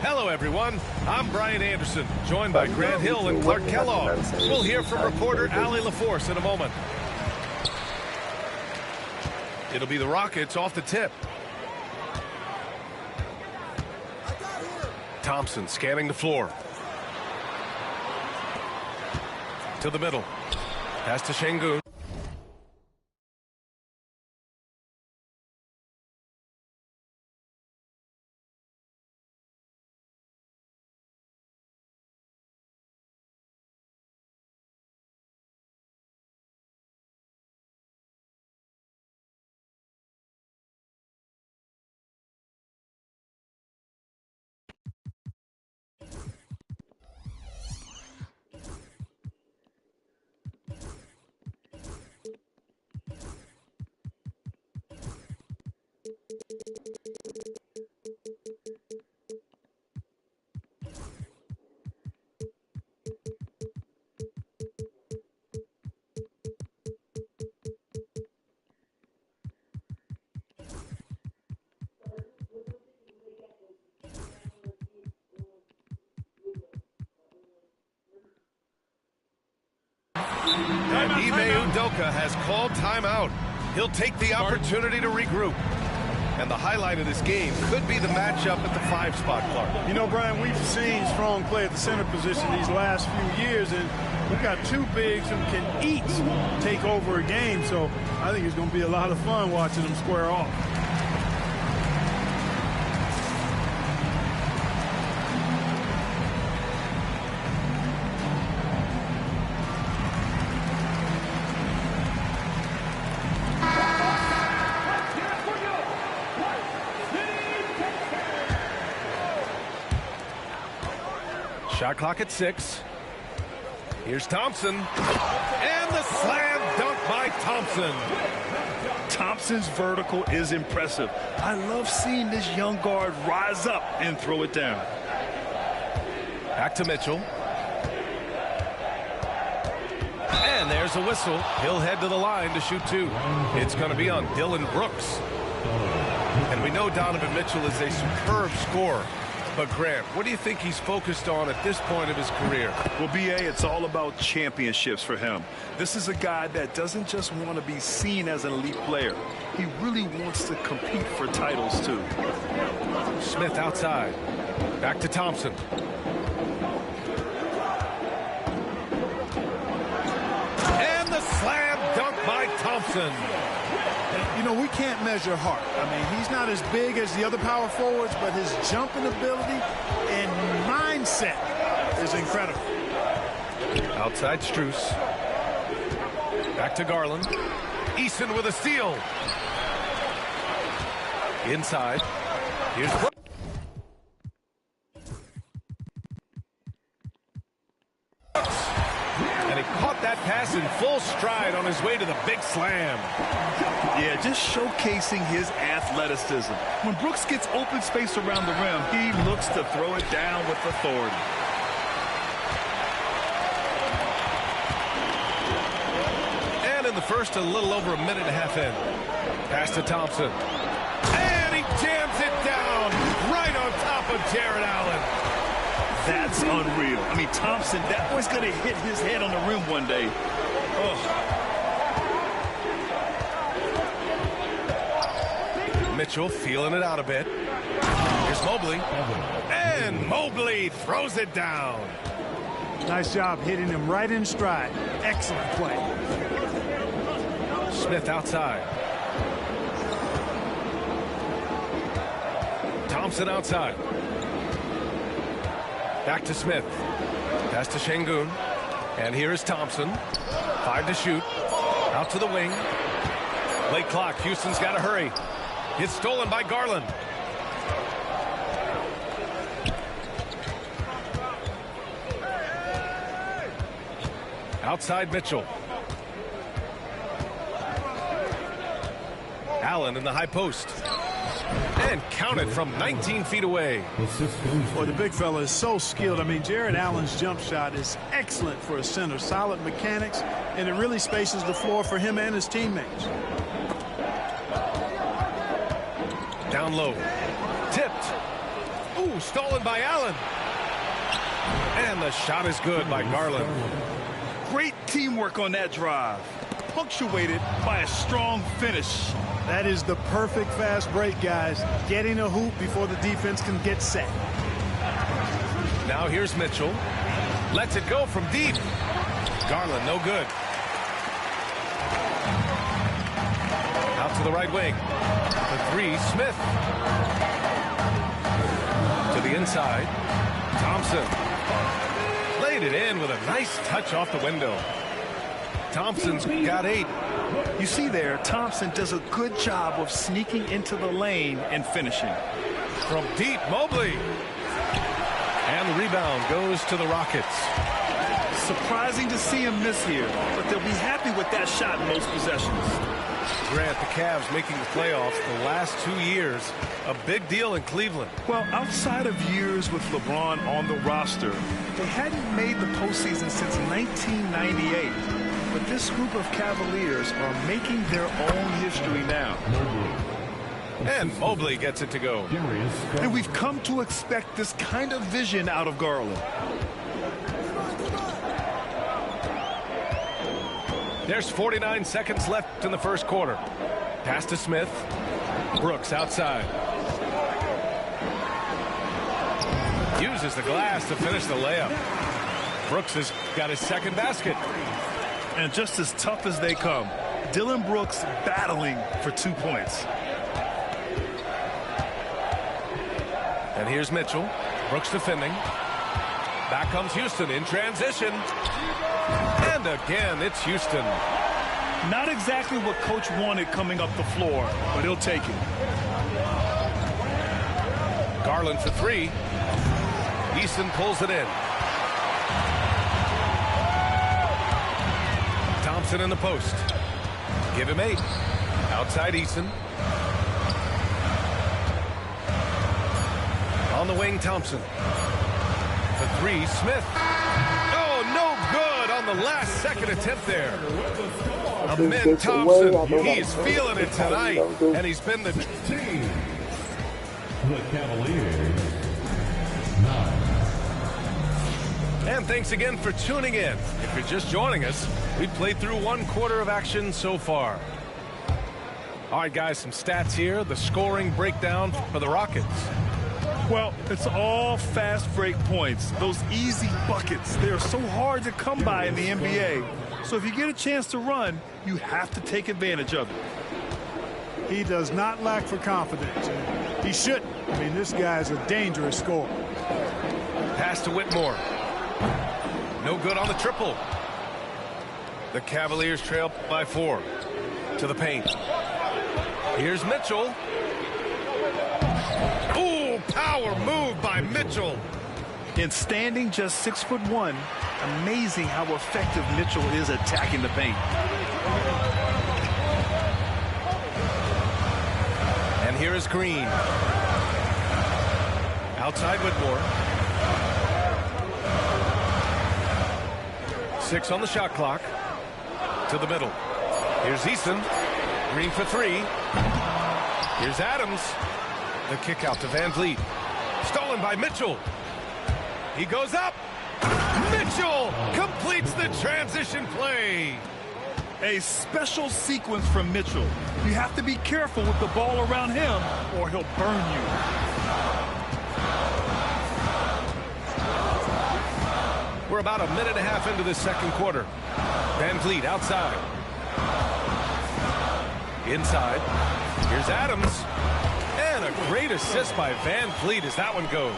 Hello, everyone. I'm Brian Anderson, joined by Grant Hill and Clark Kellogg. We'll hear from reporter Allie LaForce in a moment. It'll be the Rockets off the tip. Thompson scanning the floor. To the middle. Pass to Şengün. And Ime Udoka has called timeout. He'll take the opportunity to regroup. And the highlight of this game could be the matchup at the 5 spot, Clark. You know, Brian, we've seen strong play at the center position these last few years, and we've got 2 bigs who can each take over a game. So I think it's going to be a lot of fun watching them square off. Shot clock at 6. Here's Thompson. And the slam dunk by Thompson. Thompson's vertical is impressive. I love seeing this young guard rise up and throw it down. Back to Mitchell. And there's a whistle. He'll head to the line to shoot 2. It's going to be on Dillon Brooks. And we know Donovan Mitchell is a superb scorer. But, Grant, what do you think he's focused on at this point of his career? Well, B.A., it's all about championships for him. This is a guy that doesn't just want to be seen as an elite player. He really wants to compete for titles, too. Smith outside. Back to Thompson. And the slam dunk by Thompson. You know, we can't measure heart. I mean, he's not as big as the other power forwards, but his jumping ability and mindset is incredible. Outside Strus. Back to Garland. Eason with a steal. Inside. Here's Brooks. And he caught that pass in full stride on his way to the big slam. Yeah, just showcasing his athleticism. When Brooks gets open space around the rim, he looks to throw it down with authority. And in the first, a little over a minute and a half in. Pass to Thompson. And he jams it down right on top of Jarrett Allen. That's unreal. I mean, Thompson, that boy's going to hit his head on the rim one day. Oh. Mitchell feeling it out a bit. Here's Mobley. And Mobley throws it down. Nice job hitting him right in stride. Excellent play. Smith outside. Thompson outside. Back to Smith. Pass to Şengün. And here is Thompson. 5 to shoot. Out to the wing. Late clock. Houston's got to hurry. It's stolen by Garland. Outside Mitchell. Allen in the high post. And counted from 19 feet away. Well, the big fella is so skilled. I mean, Jarrett Allen's jump shot is excellent for a center. Solid mechanics, and it really spaces the floor for him and his teammates. Down low. Tipped. Ooh, stolen by Allen. And the shot is good by Garland. Great teamwork on that drive. Punctuated by a strong finish. That is the perfect fast break, guys. Getting a hoop before the defense can get set. Now here's Mitchell. Lets it go from deep. Garland, no good. Out to the right wing. The 3, Smith. To the inside. Thompson. Laid it in with a nice touch off the window. Thompson's got 8. You see there, Thompson does a good job of sneaking into the lane and finishing. From deep, Mobley. And the rebound goes to the Rockets. Surprising to see him miss here, but they'll be happy with that shot in most possessions. Grant, the Cavs making the playoffs the last 2 years. A big deal in Cleveland. Well, outside of years with LeBron on the roster, they hadn't made the postseason since 1998. But this group of Cavaliers are making their own history now. And Mobley gets it to go. And we've come to expect this kind of vision out of Garland. There's 49 seconds left in the first quarter. Pass to Smith. Brooks outside. Uses the glass to finish the layup. Brooks has got his second basket. And just as tough as they come, Dillon Brooks battling for 2 points. And here's Mitchell. Brooks defending. Back comes Houston in transition. And again, it's Houston. Not exactly what Coach wanted coming up the floor, but he'll take it. Garland for 3. Easton pulls it in. Thompson in the post. Give him 8. Outside Easton. On the wing, Thompson. For 3, Smith. Oh, no good on the last second attempt there. Amen Thompson, he's feeling it tonight, and he's been the team. The Cavaliers. 9. And thanks again for tuning in. If you're just joining us, we've played through 1 quarter of action so far. All right, guys, some stats here. The scoring breakdown for the Rockets. Well, it's all fast break points. Those easy buckets. They are so hard to come by in the NBA. So if you get a chance to run, you have to take advantage of it. He does not lack for confidence. He shouldn't. I mean, this guy is a dangerous scorer. Pass to Whitmore. No good on the triple. The Cavaliers trail by 4. To the paint. Here's Mitchell. Ooh, power move by Mitchell. In standing just 6'1", amazing how effective Mitchell is attacking the paint. And here is Green. Outside Whitmore. 6 on the shot clock. To the middle. Here's Easton. Green for 3. Here's Adams. The kick out to Van Vliet. Stolen by Mitchell. He goes up. Mitchell completes the transition play. A special sequence from Mitchell. You have to be careful with the ball around him or he'll burn you. We're about a minute and a half into this second quarter. Van Vliet outside. Inside. Here's Adams. And a great assist by Van Vliet as that one goes.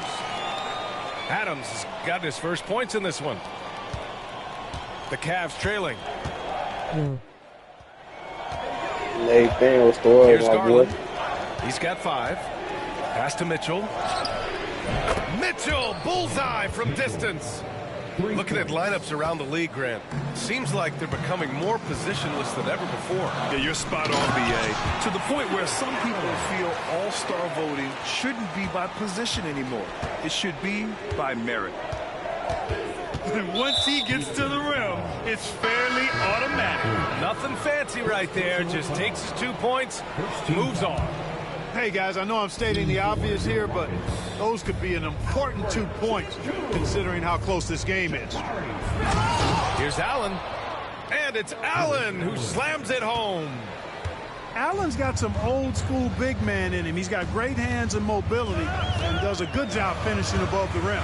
Adams has got his first points in this one. The Cavs trailing. Nathan will score. Here's Garland. He's got 5. Pass to Mitchell. Mitchell, bullseye from distance. Looking at lineups around the league, Grant, seems like they're becoming more positionless than ever before. Yeah, you're spot on, B.A. To the point where some people feel all-star voting shouldn't be by position anymore. It should be by merit. Once he gets to the rim, it's fairly automatic. Nothing fancy right there. Just takes his 2 points, moves on. Hey, guys, I know I'm stating the obvious here, but those could be an important 2 points considering how close this game is. Here's Allen. And it's Allen who slams it home. Allen's got some old-school big man in him. He's got great hands and mobility and does a good job finishing above the rim.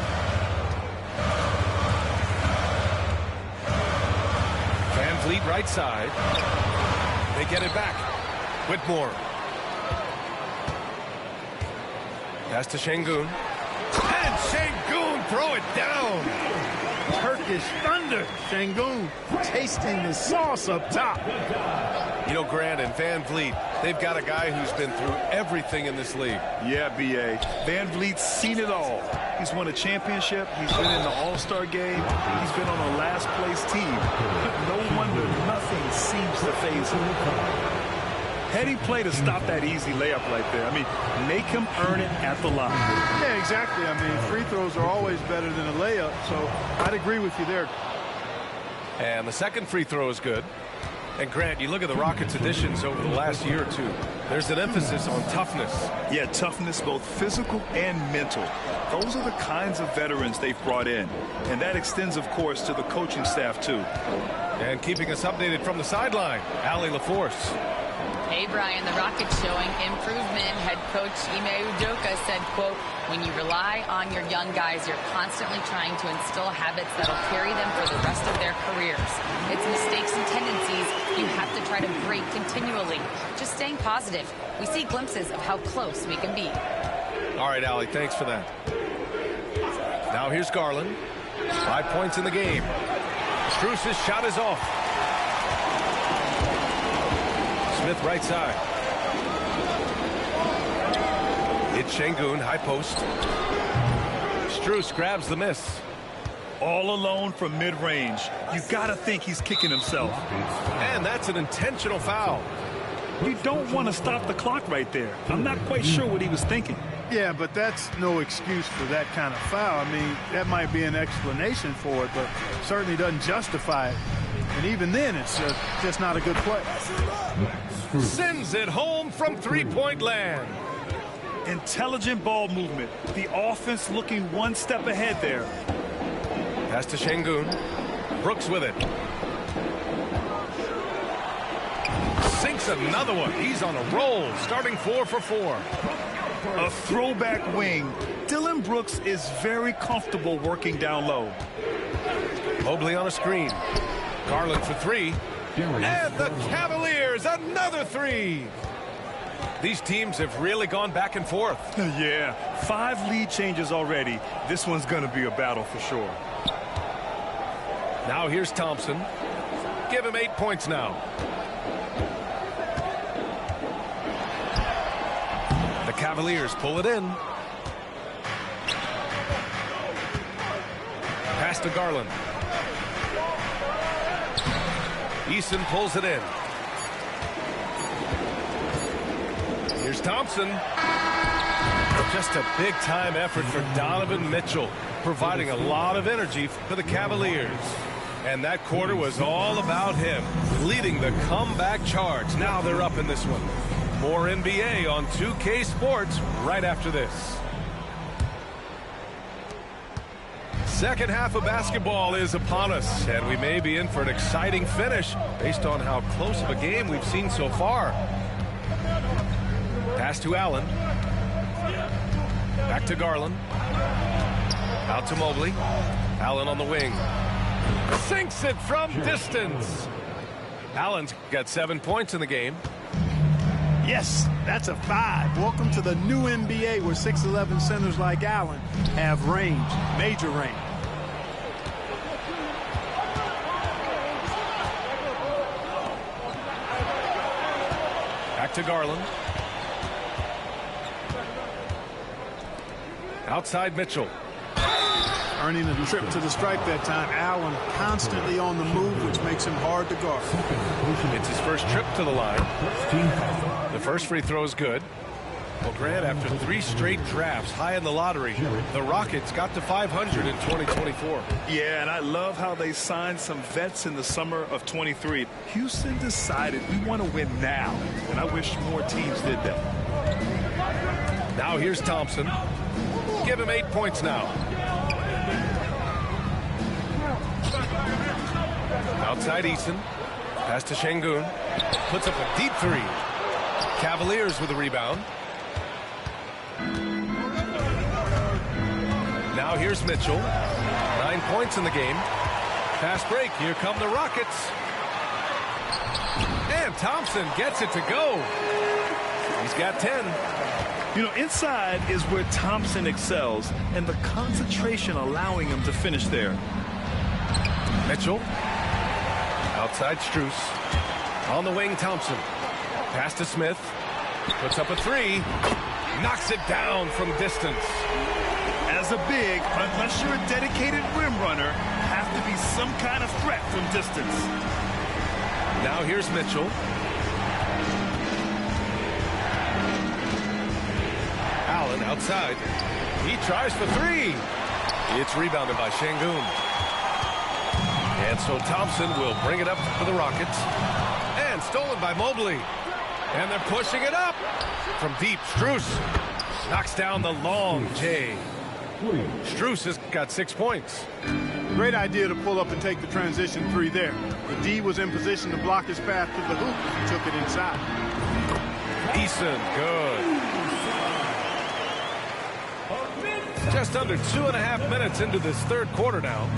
Van Vliet right side. They get it back. Whitmore. Pass to Şengün. And Şengün throw it down. Turkish thunder. Şengün tasting the sauce up top. You know, Grant and Van Vliet, they've got a guy who's been through everything in this league. Yeah, B.A. Van Vliet's seen it all. He's won a championship. He's been in the All-Star game. He's been on a last-place team. No wonder nothing seems to faze him. Heady play to stop that easy layup right there. I mean, make him earn it at the line. Yeah, exactly. I mean, free throws are always better than a layup, so I'd agree with you there. And the second free throw is good. And Grant, you look at the Rockets' additions over the last year or two. There's an emphasis on toughness. Yeah, toughness, both physical and mental. Those are the kinds of veterans they've brought in. And that extends, of course, to the coaching staff, too. And keeping us updated from the sideline, Allie LaForce. Hey, Brian, the Rockets showing improvement. Head coach Ime Udoka said, quote, when you rely on your young guys, you're constantly trying to instill habits that'll carry them for the rest of their careers. It's mistakes and tendencies you have to try to break continually. Just staying positive. We see glimpses of how close we can be. All right, Allie, thanks for that. Now here's Garland. 5 points in the game. Strus's shot is off. Smith right side. It's Şengün, high post. Strus grabs the miss. All alone from mid-range. You got to think he's kicking himself. And that's an intentional foul. You don't want to stop the clock right there. I'm not quite sure what he was thinking. Yeah, but that's no excuse for that kind of foul. I mean, that might be an explanation for it, but certainly doesn't justify it. And even then, it's just not a good play. Sends it home from three-point land. Intelligent ball movement. The offense looking one step ahead there. Pass to Şengün. Brooks with it. Sinks another one. He's on a roll, starting 4 for 4. A throwback wing. Dillon Brooks is very comfortable working down low. Mobley on a screen. Garland for 3. And the Cavaliers, another 3. These teams have really gone back and forth. Yeah, 5 lead changes already. This one's going to be a battle for sure. Now here's Thompson. Give him 8 points now. The Cavaliers pull it in. Pass to Garland. Eason pulls it in. Here's Thompson. Just a big-time effort for Donovan Mitchell, providing a lot of energy for the Cavaliers. And that quarter was all about him, leading the comeback charge. Now they're up in this one. More NBA on 2K Sports right after this. Second half of basketball is upon us, and we may be in for an exciting finish based on how close of a game we've seen so far. Pass to Allen. Back to Garland. Out to Mobley. Allen on the wing. Sinks it from distance. Allen's got 7 points in the game. Yes, that's a 5. Welcome to the new NBA where 6'11 centers like Allen have range, major range. Back to Garland. Outside Mitchell. Earning a trip to the stripe that time. Allen constantly on the move, which makes him hard to guard. It's his first trip to the line. The first free throw is good. Well, Grant, after 3 straight drafts high in the lottery, the Rockets got to 500 in 2024. Yeah, and I love how they signed some vets in the summer of 23. Houston decided we want to win now, and I wish more teams did that. Now here's Thompson. Give him 8 points now. Outside Eason. Pass to Şengün. Puts up a deep 3. Cavaliers with a rebound. Now here's Mitchell. 9 points in the game. Fast break. Here come the Rockets. And Thompson gets it to go. He's got 10. You know, inside is where Thompson excels, and the concentration allowing him to finish there. Mitchell. Outside Strus. On the wing, Thompson. Pass to Smith. Puts up a 3. Knocks it down from distance. As a big, unless you're a dedicated rim runner, have to be some kind of threat from distance. Now here's Mitchell. Allen outside. He tries for 3. It's rebounded by Şengün. And so Thompson will bring it up for the Rockets. And stolen by Mobley. And they're pushing it up. From deep, Strus knocks down the long J. Strus has got 6 points. Great idea to pull up and take the transition 3 there. The D was in position to block his path to the hoop. He took it inside. Eason, good. Just under 2.5 minutes into this third quarter now.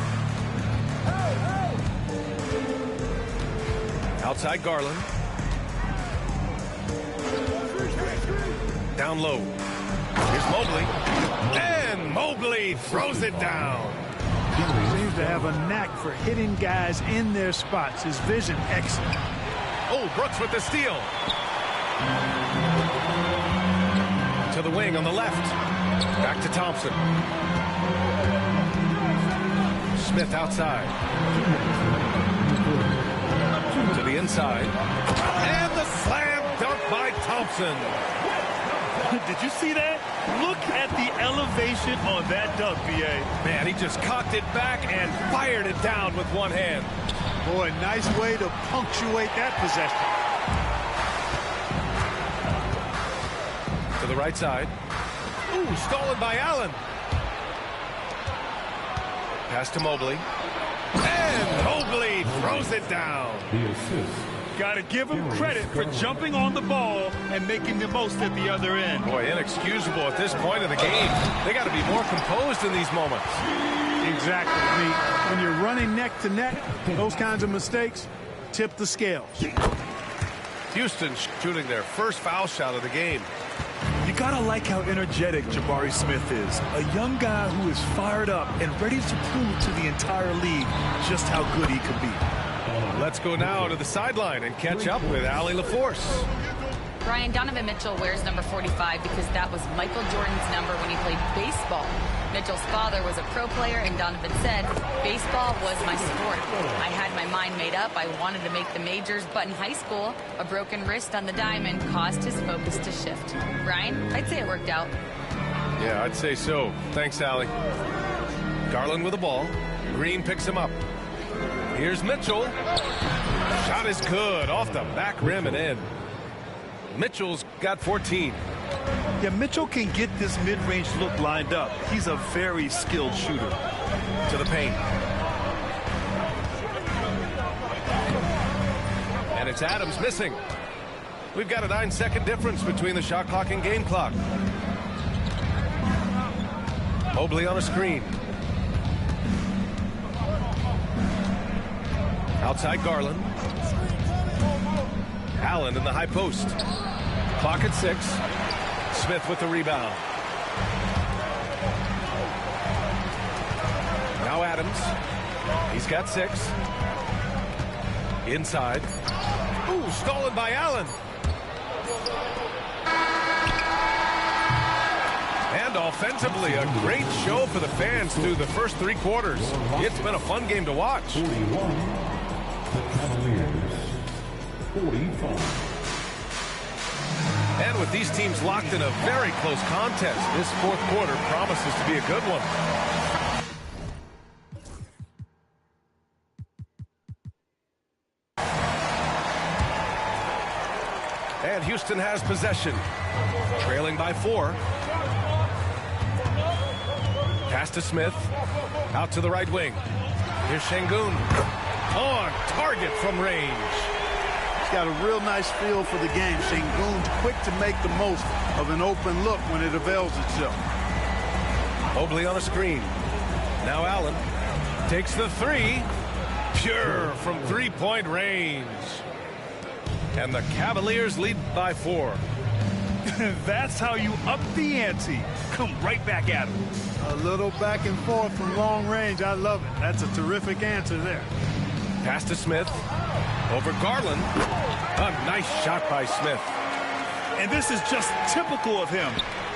Outside Garland. Down low. Here's Mobley. And Mobley throws it down. He seems to have a knack for hitting guys in their spots. His vision excellent. Oh, Brooks with the steal. To the wing on the left. Back to Thompson. Smith outside. To the inside. And the slam dunk by Thompson. Did you see that? Look at the elevation on that dunk, B.A. Man, he just cocked it back and fired it down with one hand. Boy, nice way to punctuate that possession. To the right side. Ooh, stolen by Allen. Pass to Mobley. And Mobley throws it down. The assist. Got to give him credit for jumping on the ball and making the most at the other end. Boy, inexcusable at this point of the game. They got to be more composed in these moments. Exactly. I mean, when you're running neck to neck, those kinds of mistakes tip the scales. Houston shooting their first foul shot of the game. You gotta like how energetic Jabari Smith is. A young guy who is fired up and ready to prove to the entire league just how good he can be. Let's go now to the sideline and catch up with Allie LaForce. Brian, Donovan Mitchell wears number 45 because that was Michael Jordan's number when he played baseball. Mitchell's father was a pro player, and Donovan said, baseball was my sport. I had my mind made up. I wanted to make the majors, but in high school, a broken wrist on the diamond caused his focus to shift. Brian, I'd say it worked out. Yeah, I'd say so. Thanks, Allie. Garland with the ball. Green picks him up. Here's Mitchell. Shot is good. Off the back rim and in. Mitchell's got 14. Yeah, Mitchell can get this mid-range look lined up. He's a very skilled shooter. To the paint. And it's Adams missing. We've got a 9-second difference between the shot clock and game clock. Mobley on a screen. Outside Garland. Allen in the high post. Clock at 6. Smith with the rebound. Now Adams. He's got 6. Inside. Ooh, stolen by Allen. And offensively, a great show for the fans through the first 3 quarters. It's been a fun game to watch. 41. The Cavaliers. 45. And with these teams locked in a very close contest, this 4th quarter promises to be a good one. And Houston has possession, trailing by 4. Pass to Smith, out to the right wing. Here's Şengün, on target from range. He's got a real nice feel for the game. Şengün's quick to make the most of an open look when it avails itself. Mobley on a screen. Now Allen takes the 3. Pure from 3-point range. And the Cavaliers lead by 4. That's how you up the ante. Come right back at him. A little back and forth from long range. I love it. That's a terrific answer there. Pass to Smith. Over Garland. A nice shot by Smith. And this is just typical of him.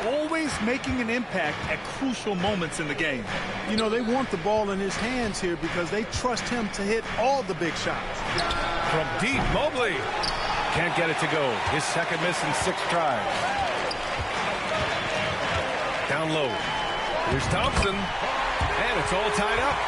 Always making an impact at crucial moments in the game. You know, they want the ball in his hands here because they trust him to hit all the big shots. From deep, Mobley. Can't get it to go. His second miss in 6 tries. Down low. Here's Thompson. And it's all tied up.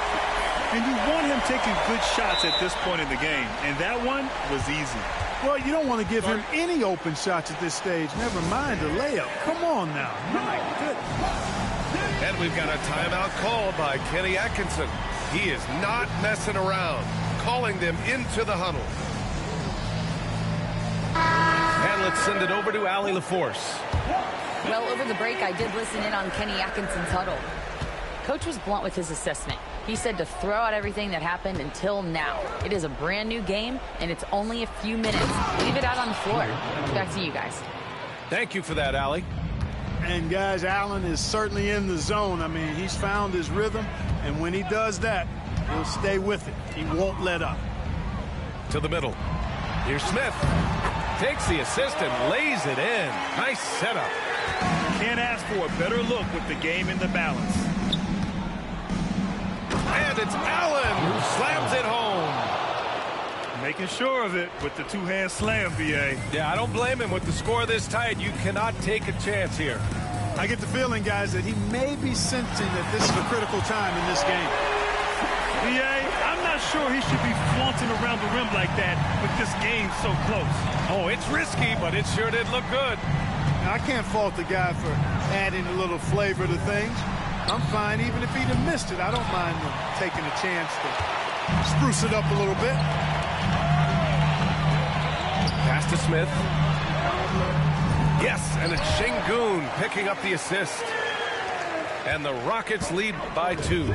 And you want him taking good shots at this point in the game. And that one was easy. Well, you don't want to give him any open shots at this stage. Never mind a layup. Come on now. My goodness. And we've got a timeout called by Kenny Atkinson. He is not messing around. Calling them into the huddle. And let's send it over to Allie LaForce. Well, over the break, I did listen in on Kenny Atkinson's huddle. Coach was blunt with his assessment. He said to throw out everything that happened until now. It is a brand new game, and it's only a few minutes. Leave it out on the floor. Back to you guys. Thank you for that, Allie. And, guys, Allen is certainly in the zone. I mean, he's found his rhythm, and when he does that, he'll stay with it. He won't let up. To the middle. Here's Smith. Takes the assist and lays it in. Nice setup. Can't ask for a better look with the game in the balance. And it's Allen who slams it home. Making sure of it with the two-hand slam, B.A. Yeah, I don't blame him. With the score this tight, you cannot take a chance here. I get the feeling, guys, that he may be sensing that this is a critical time in this game. B.A., I'm not sure he should be flaunting around the rim like that with this game so close. Oh, it's risky, but it sure did look good. Now, I can't fault the guy for adding a little flavor to things. I'm fine even if he'd have missed it. I don't mind taking a chance to spruce it up a little bit. Pass to Smith. Yes, and it's Şengün picking up the assist. And the Rockets lead by 2.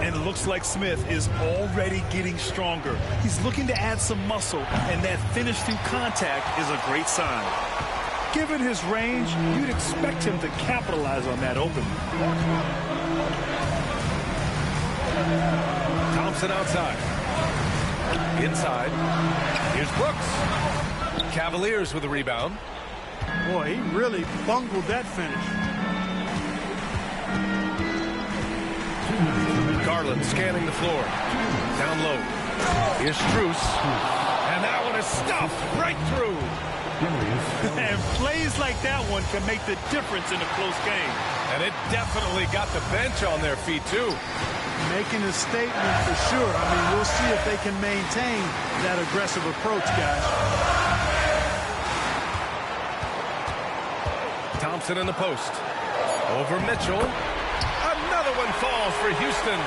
And it looks like Smith is already getting stronger. He's looking to add some muscle, and that finish through contact is a great sign. Given his range, you'd expect him to capitalize on that opening. Thompson outside. Inside. Here's Brooks. Cavaliers with a rebound. Boy, he really bungled that finish. Garland scanning the floor. Down low. Here's Strus. And that one is stuffed right through. And plays like that one can make the difference in a close game. And it definitely got the bench on their feet, too. Making a statement for sure. I mean, we'll see if they can maintain that aggressive approach, guys. Thompson in the post. Over Mitchell. Another one falls for Houston.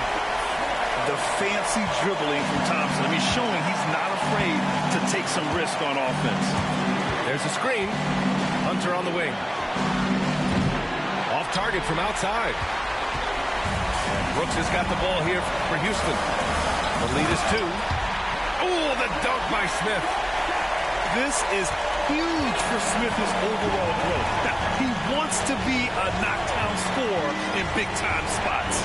The fancy dribbling from Thompson. I mean, showing he's not afraid to take some risk on offense. There's a screen. Hunter on the wing. Off target from outside. And Brooks has got the ball here for Houston. The lead is 2. Oh, the dunk by Smith. This is huge for Smith's overall growth. Now, he wants to be a knockdown scorer in big-time spots.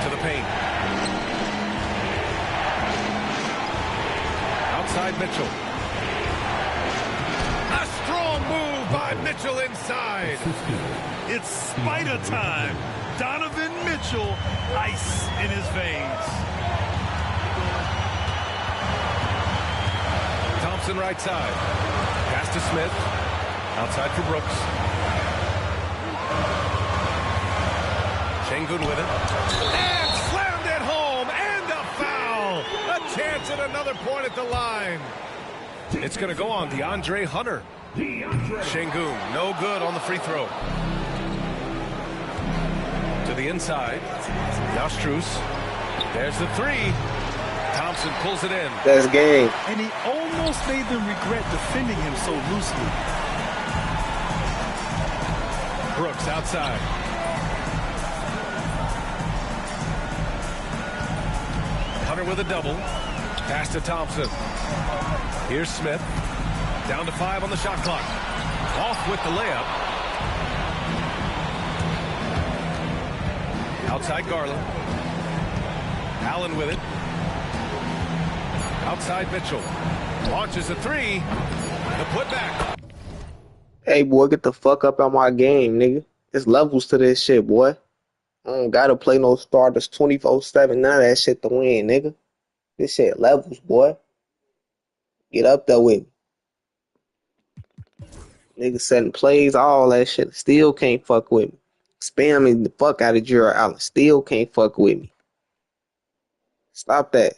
To the paint. Outside Mitchell. A strong move by Mitchell inside. It's spider time. Donovan Mitchell, ice in his veins. Thompson right side. Pass to Smith. Outside for Brooks. Şengün with it. And slammed it home. And a foul. A chance at another point at the line. It's going to go on DeAndre Hunter. Şengün, no good on the free throw. To the inside. Yastrus. There's the 3. Thompson pulls it in. That's game. And he almost made them regret defending him so loosely. Brooks outside. Hunter with a double. Pass to Thompson. Here's Smith. Down to 5 on the shot clock. Off with the layup. Outside Garland. Allen with it. Outside Mitchell. Launches a 3. The putback. Hey, boy, get the fuck up on my game, nigga. There's levels to this shit, boy. I don't gotta play no starters 24/7. None of that shit to win, nigga. This shit levels, boy. Get up there with me. Nigga setting plays, all that shit. Still can't fuck with me. Spamming the fuck out of Jarrett Allen. Still can't fuck with me. Stop that.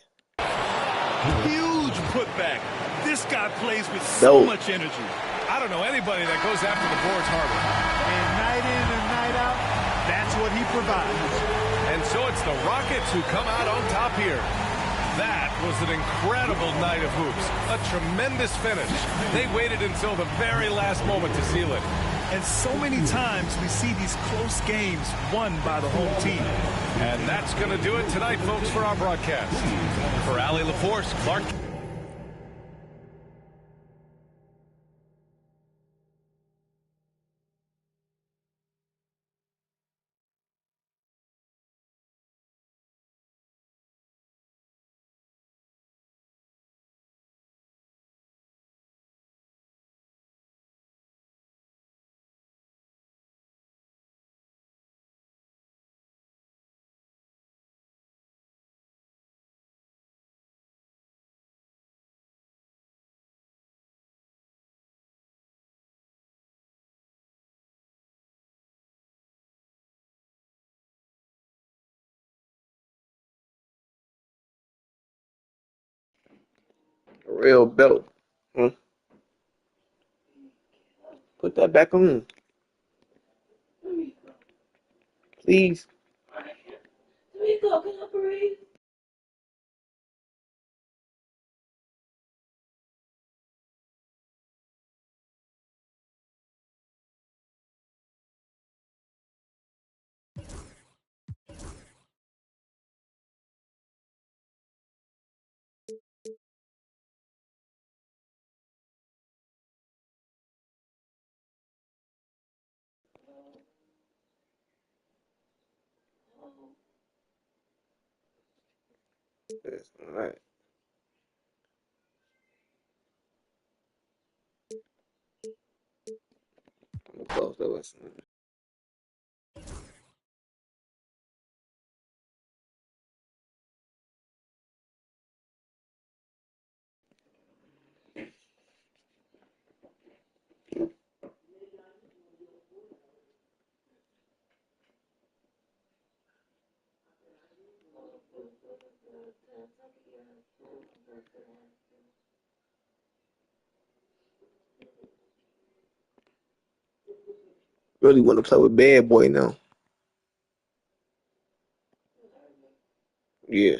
Huge putback. This guy plays with so Dope. much energy. I don't know anybody that goes after the boards harder. And night in and night out, that's what he provides. And so it's the Rockets who come out on top here. That was an incredible night of hoops. A tremendous finish. They waited until the very last moment to seal it. And so many times we see these close games won by the home team. And that's going to do it tonight, folks, for our broadcast. For Allie LaForce, Clark. Real belt. Put that back on. Please. Yes, all right. I'm gonna close the listen. Really want to play with Bad Boy now. Yeah.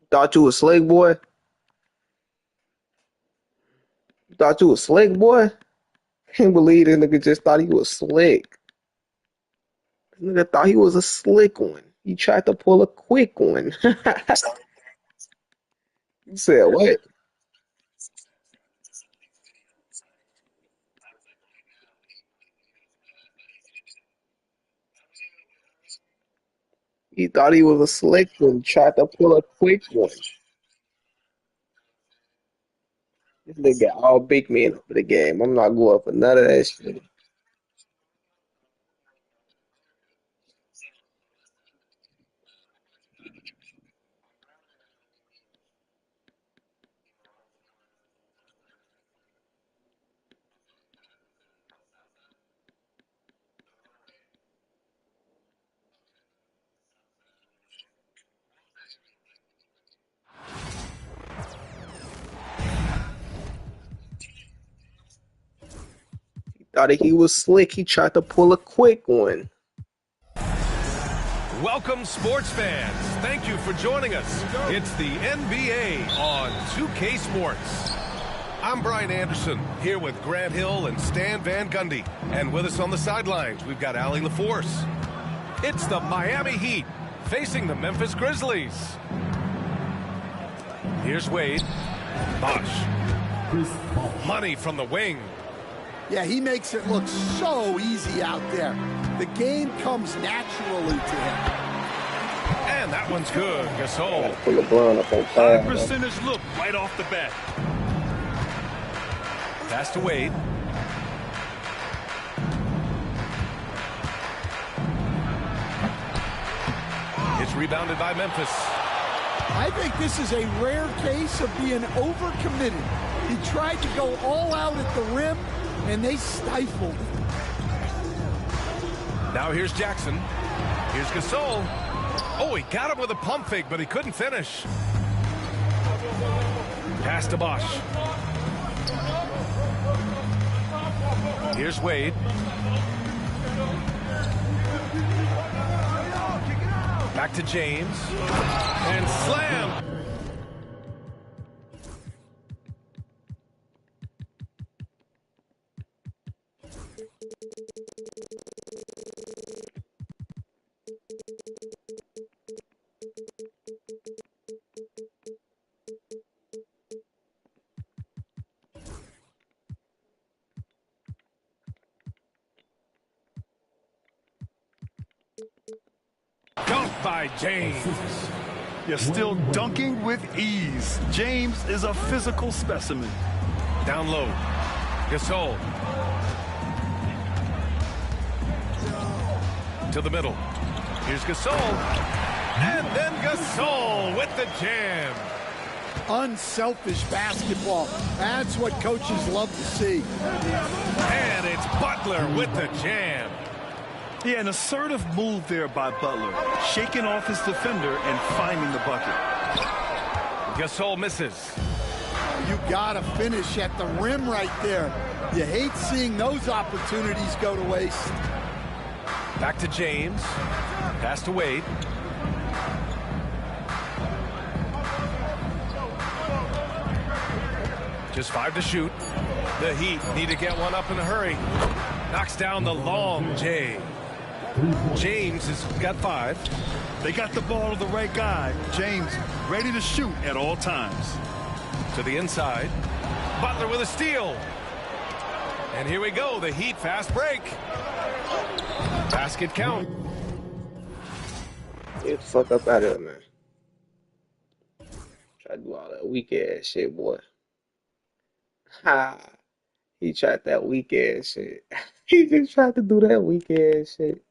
Thought you was slick, boy? Thought you was slick, boy? Can't believe this nigga just thought he was slick. This nigga thought he was a slick one. He tried to pull a quick one. You said what? He thought he was a slick one. Tried to pull a quick one. This nigga all big man up for the game. I'm not going for none of that shit. Thought he was slick. He tried to pull a quick one. Welcome, sports fans. Thank you for joining us. It's the NBA on 2K Sports. I'm Brian Anderson, here with Grant Hill and Stan Van Gundy. And with us on the sidelines, we've got Allie LaForce. It's the Miami Heat facing the Memphis Grizzlies. Here's Wade. Bosh. Money from the wing. Yeah, he makes it look so easy out there. The game comes naturally to him. And that one's good. Gasol. Pull LeBron up on High fire. percentage look right off the bat. Pass to Wade. It's rebounded by Memphis. I think this is a rare case of being overcommitted. He tried to go all out at the rim, and they stifled him. Now here's Jackson. Here's Gasol. Oh, he got him with a pump fake, but he couldn't finish. Pass to Bosh. Here's Wade. Back to James. And slam. Dunk by James. You're still dunking with ease. James is a physical specimen. Down low. Gasol. To the middle. Here's Gasol. And then Gasol with the jam. Unselfish basketball. That's what coaches love to see. And it's Butler with the jam. Yeah, an assertive move there by Butler, shaking off his defender and finding the bucket. Gasol misses. You gotta finish at the rim right there. You hate seeing those opportunities go to waste. Back to James. Pass to Wade. Just 5 to shoot. The Heat need to get one up in a hurry. Knocks down the long J. James has got 5. They got the ball to the right guy. James ready to shoot at all times. To the inside. Butler with a steal. And here we go. The Heat fast break. Basket count. Get the fuck up out of here, man. Try to do all that weak ass shit, boy. Ha. He tried that weak ass shit. He just tried to do that weak ass shit.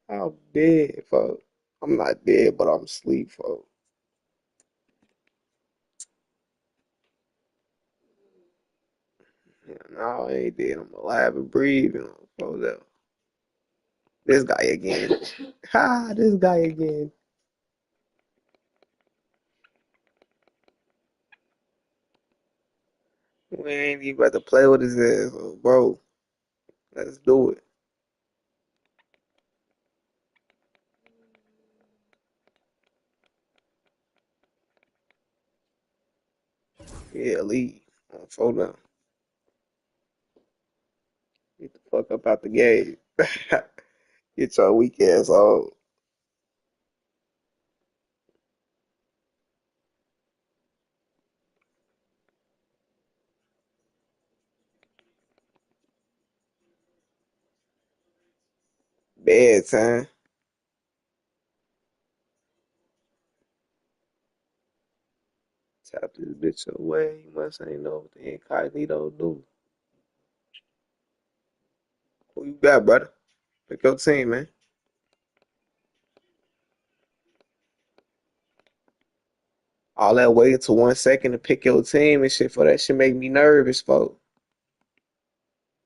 I'm dead, folks. I'm not dead, but I'm asleep, folks. Yeah, no, I ain't dead. I'm alive and breathing. Folks, though. This guy again. Ha, this guy again. We ain't even about to play with his ass, bro. Let's do it. Yeah, leave. Fold down. Get the fuck up out the game. Get your weak ass on. Bedtime. Tap this bitch away. You must ain't know what the incognito do. Who you got, brother? Pick your team, man. All that waiting to 1 second to pick your team and shit for that shit make me nervous, folks.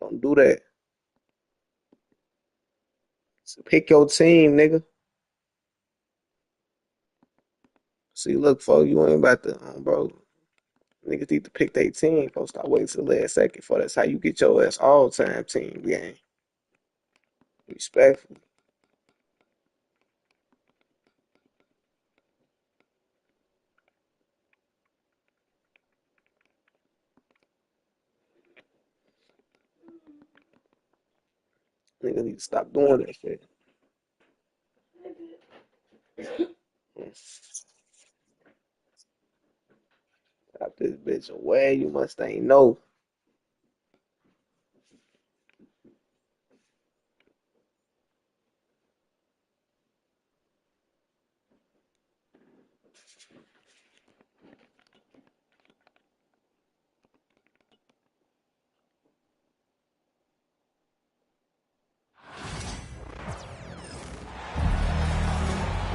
Don't do that. So pick your team, nigga. See, look, folks, you ain't about to, bro. Niggas need to pick their team. Folks, stop waiting till the last second for that's how you get your ass all-time team game. Respectfully. Niggas need to stop doing that shit. Stop this bitch away. You must ain't know.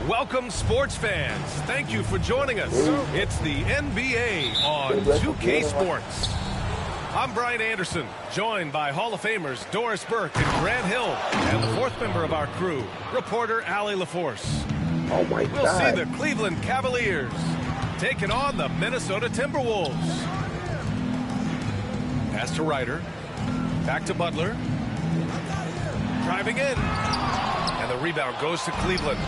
Welcome, sports fans. Thank you for joining us. It's the NBA on 2K Sports. I'm Brian Anderson, joined by Hall of Famers Doris Burke and Grant Hill, and the fourth member of our crew, reporter Allie LaForce. Oh my God. We'll see the Cleveland Cavaliers taking on the Minnesota Timberwolves. Pass to Ryder. Back to Butler. Driving in. And the rebound goes to Cleveland.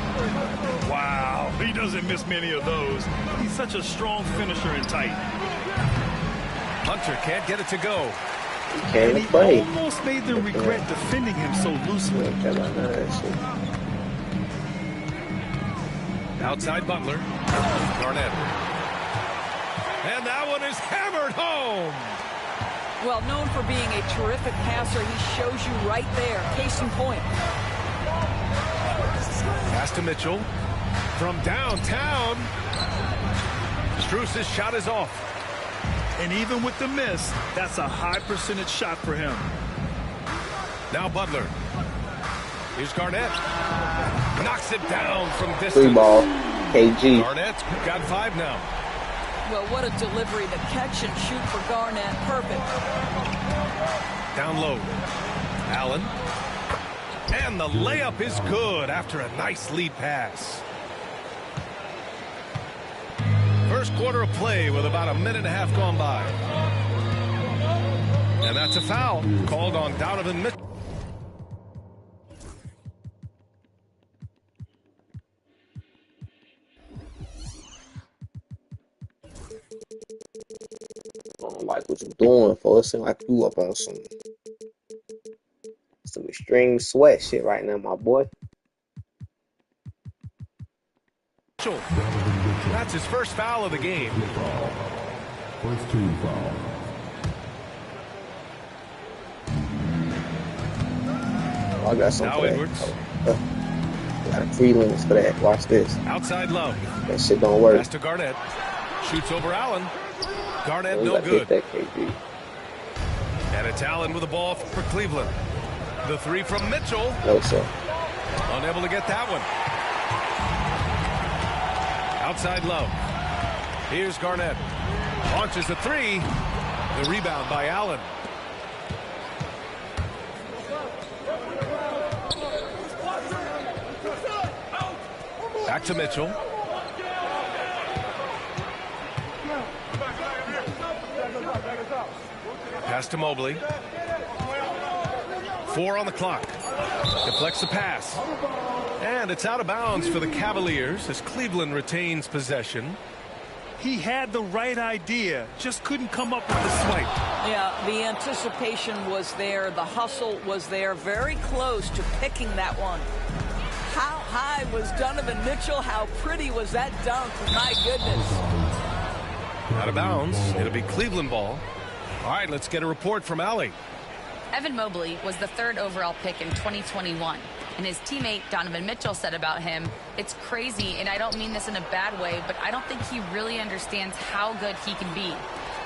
Wow, he doesn't miss many of those. He's such a strong finisher and tight. Hunter can't get it to go. And he almost made them regret defending him so loosely. Outside Butler. Garnett. And that one is hammered home. Well, known for being a terrific passer, he shows you right there. Case in point. Pass to Mitchell. From downtown. Strus's shot is off. And even with the miss, that's a high percentage shot for him. Now Butler. Here's Garnett. Knocks it down from distance. Free ball. KG. Garnett's got 5 now. Well, what a delivery. The catch and shoot for Garnett. Perfect. Down low. Allen. And the layup is good after a nice lead pass. First quarter of play with about a minute and a half gone by. And that's a foul called on Donovan Mitchell. I don't like what you're doing, folks. It seems like you up on some extreme sweat shit right now, my boy. That's his first foul of the game. First team foul. I got something Now for Edwards. that. Got a free links for that. Watch this. Outside Love. That shit don't work. Pass to Garnett. Shoots over Allen. Garnett You no gotta good. hit that, KG. And it's Allen with the ball for Cleveland. The three from Mitchell. No, sir. Unable to get that one. Outside Love. Here's Garnett. Launches the three. The rebound by Allen. Back to Mitchell. Pass to Mobley. 4 on the clock. Deflects the pass. And it's out of bounds for the Cavaliers as Cleveland retains possession. He had the right idea, just couldn't come up with the swipe. Yeah, the anticipation was there. The hustle was there. Very close to picking that one. How high was Donovan Mitchell? How pretty was that dunk? My goodness. Out of bounds. It'll be Cleveland ball. All right, let's get a report from Allie. Evan Mobley was the 3rd overall pick in 2021. And his teammate Donovan Mitchell said about him, "It's crazy, and I don't mean this in a bad way, but I don't think he really understands how good he can be.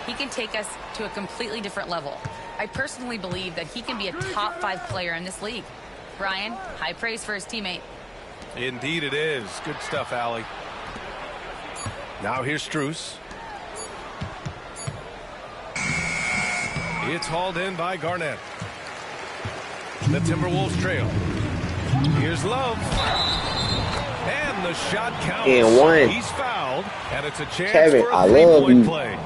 He can take us to a completely different level. I personally believe that he can be a top 5 player in this league." Brian, high praise for his teammate. Indeed it is. Good stuff, Allie. Now here's Strus. It's hauled in by Garnett. The Timberwolves trail. Here's Love. And the shot counts. And one. He's fouled, and it's a chance Kevin, for a I love three-point you. play.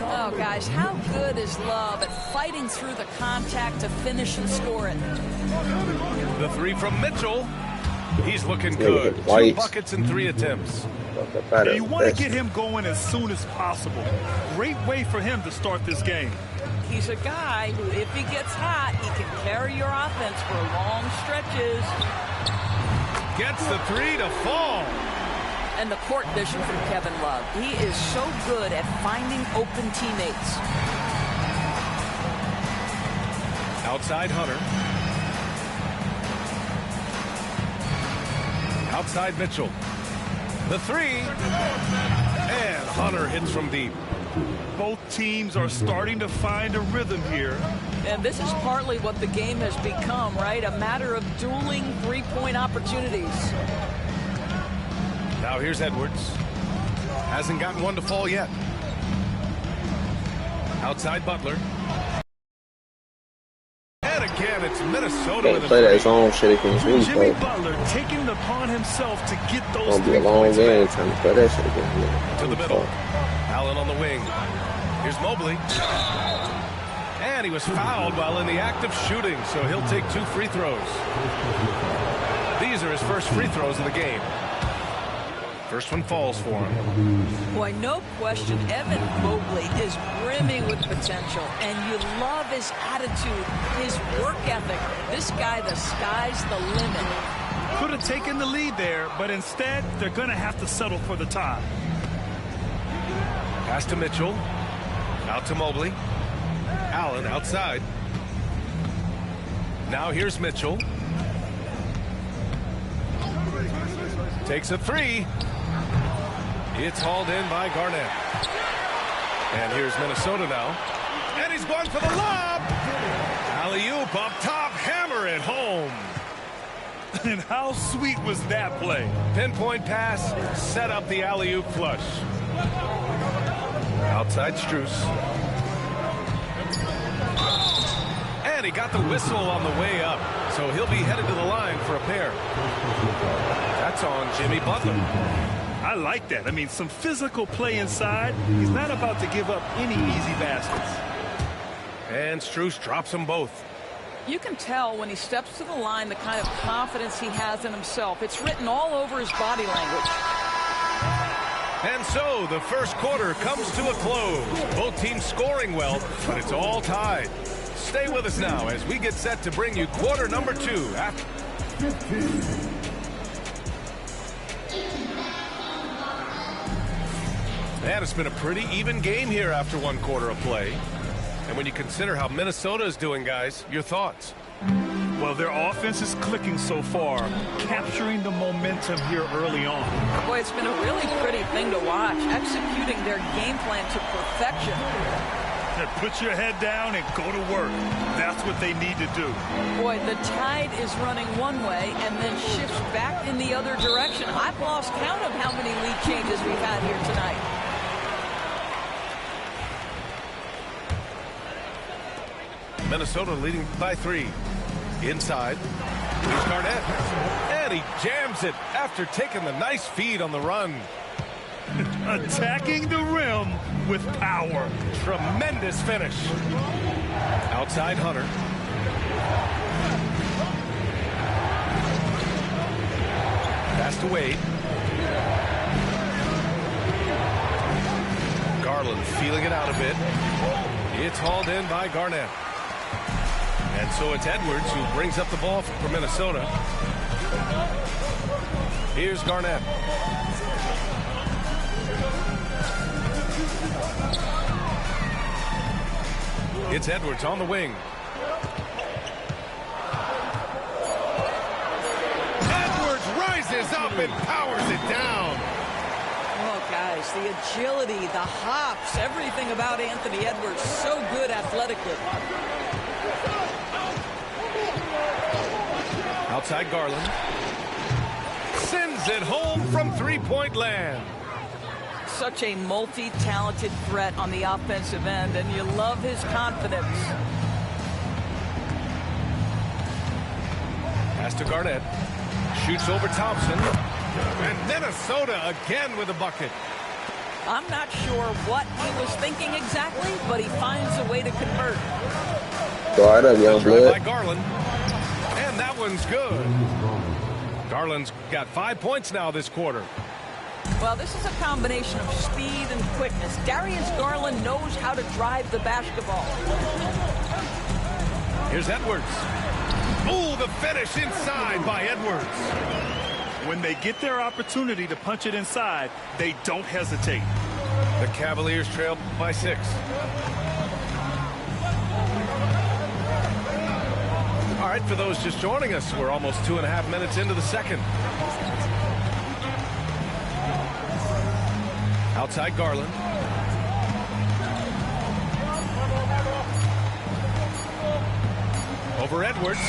Oh, guys, how good is Love at fighting through the contact to finish and score it? The three from Mitchell. He's looking Yeah, good. hit 2 twice. buckets and 3 attempts. And you want to get him going as soon as possible. Great way for him to start this game. He's a guy who, if he gets hot, he can carry your offense for long stretches. Gets the 3 to fall. And the court vision from Kevin Love. He is so good at finding open teammates. Outside Hunter. Outside Mitchell. The 3. And Hunter hits from deep. Both teams are starting to find a rhythm here. And this is partly what the game has become, right? A matter of dueling three-point opportunities. Now here's Edwards. Hasn't gotten one to fall yet. Outside Butler. And again, it's Minnesota Can't with a play that three. zone shit against me, Jimmy bro. Butler taking it upon himself to get those Gonna be 3 a long points game back. trying to play that shit against me. To the middle. Allen on the wing. Here's Mobley. And he was fouled while in the act of shooting, so he'll take 2 free throws. These are his first free throws of the game. First one falls for him. Boy, no question, Evan Mobley is brimming with potential, and you love his attitude, his work ethic. This guy, the sky's the limit. Could have taken the lead there, but instead, they're going to have to settle for the tie. Pass to Mitchell. Out to Mobley. Allen outside. Now here's Mitchell. Takes a 3. It's hauled in by Garnett. And here's Minnesota now. And he's going for the lob. Alley-oop up top. Hammer it home. And how sweet was that play? Pinpoint pass. Set up the alley-oop flush. Outside Strus. And he got the whistle on the way up. So he'll be headed to the line for a pair. That's on Jimmy Butler. I like that. I mean, some physical play inside. He's not about to give up any easy baskets. And Strus drops them both. You can tell when he steps to the line the kind of confidence he has in himself. It's written all over his body language. And so the first quarter comes to a close. Both teams scoring well, but it's all tied. Stay with us now as we get set to bring you quarter number 2 after 15. And it's been a pretty even game here after 1 quarter of play. And when you consider how Minnesota is doing, guys, your thoughts? Well, their offense is clicking so far, capturing the momentum here early on. Boy, it's been a really pretty thing to watch, executing their game plan to perfection. Put your head down and go to work. That's what they need to do. Boy, the tide is running one way and then shifts back in the other direction. I've lost count of how many lead changes we've had here tonight. Minnesota leading by 3. Inside. Here's Garnett. And he jams it after taking the nice feed on the run. Attacking the rim with power. Tremendous finish. Outside Hunter. Pass to Wade. Garland feeling it out a bit. It's hauled in by Garnett. And so it's Edwards who brings up the ball for Minnesota. Here's Garnett. It's Edwards on the wing. Edwards rises up and powers it down. Oh, guys, the agility, the hops, everything about Anthony Edwards, so good athletically. Outside Garland. Sends it home from three-point land. Such a multi-talented threat on the offensive end, and you love his confidence. Pass to Garnett. Shoots over Thompson. And Minnesota again with a bucket. I'm not sure what he was thinking exactly, but he finds a way to convert. Guard up, young Drive by blood. Garland. And that one's good. Garland's got 5 points now this quarter. Well, this is a combination of speed and quickness. Darius Garland knows how to drive the basketball. Here's Edwards. Ooh, the finish inside by Edwards. When they get their opportunity to punch it inside, they don't hesitate. The Cavaliers trail by 6. All right, for those just joining us, we're almost 2.5 minutes into the second. Outside Garland. Over Edwards.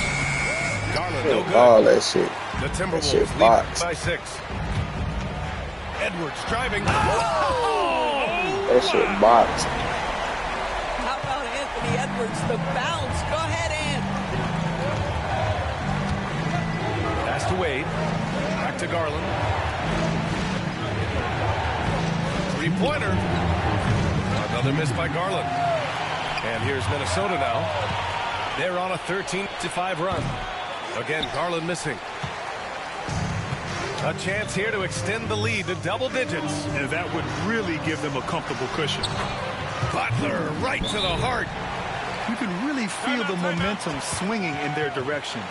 Garland, no good. Oh, that shit. The Timberwolves shit lead boxed. by 6. Edwards driving. That shit boxed. How about Anthony Edwards? The bounce. Go ahead, Ant. Pass to Wade. Back to Garland. Three-pointer. Another miss by Garland. And here's Minnesota now. They're on a 13-5 run. Again, Garland missing. A chance here to extend the lead to double digits. And that would really give them a comfortable cushion. Butler right to the heart. You can really feel the momentum swinging in their direction.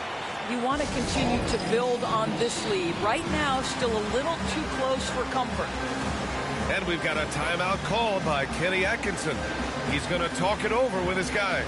You want to continue to build on this lead. Right now, still a little too close for comfort. And we've got a timeout called by Kenny Atkinson. He's going to talk it over with his guys.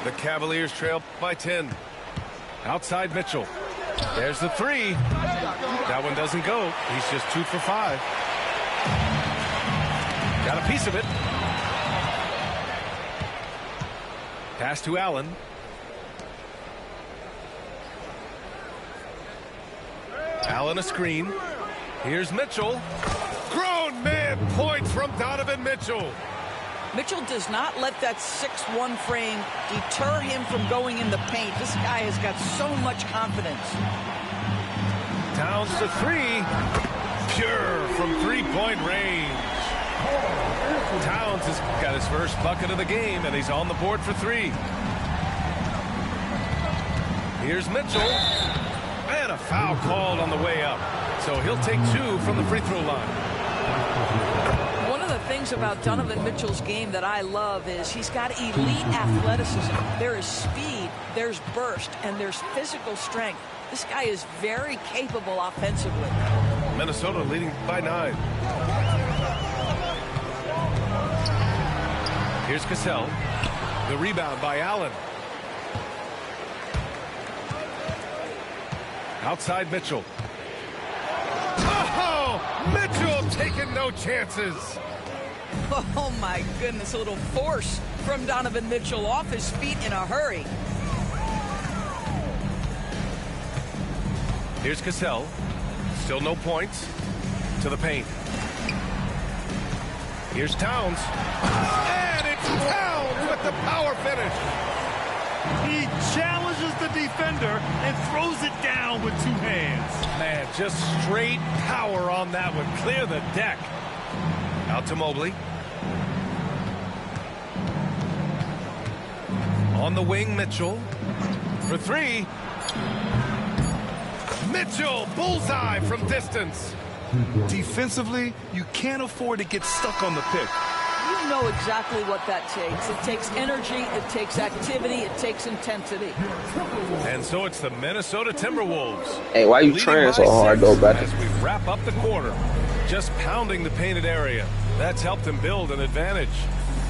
The Cavaliers trail by 10. Outside Mitchell. There's the three. That one doesn't go. He's just 2 for 5. Got a piece of it. Pass to Allen. Allen a screen. Here's Mitchell. Grown man point from Donovan Mitchell. Mitchell does not let that 6'1" frame deter him from going in the paint. This guy has got so much confidence. Towns to 3. Pure from three-point range. Towns has got his first bucket of the game, and he's on the board for 3. Here's Mitchell. And a foul called on the way up. So he'll take 2 from the free throw line. One of of the things about Donovan Mitchell's game that I love is he's got elite athleticism. There is speed, there's burst, and there's physical strength. This guy is very capable offensively. Minnesota leading by 9. Here's Cassell. The rebound by Allen. Outside Mitchell. Oh, Mitchell taking no chances. Oh my goodness, a little force from Donovan Mitchell off his feet in a hurry. Here's Cassell. Still no points. To the paint. Here's Towns. And it's Towns with the power finish. He challenges the defender and throws it down with 2 hands. Man, just straight power on that one. Clear the deck. Out to Mobley. On the wing, Mitchell. For 3. Mitchell, bullseye from distance. Defensively, you can't afford to get stuck on the pick. You know exactly what that takes. It takes energy, it takes activity, it takes intensity. And so it's the Minnesota Timberwolves. Hey, why you trying so hard, though, brother? As we wrap up the quarter, just pounding the painted area. That's helped them build an advantage.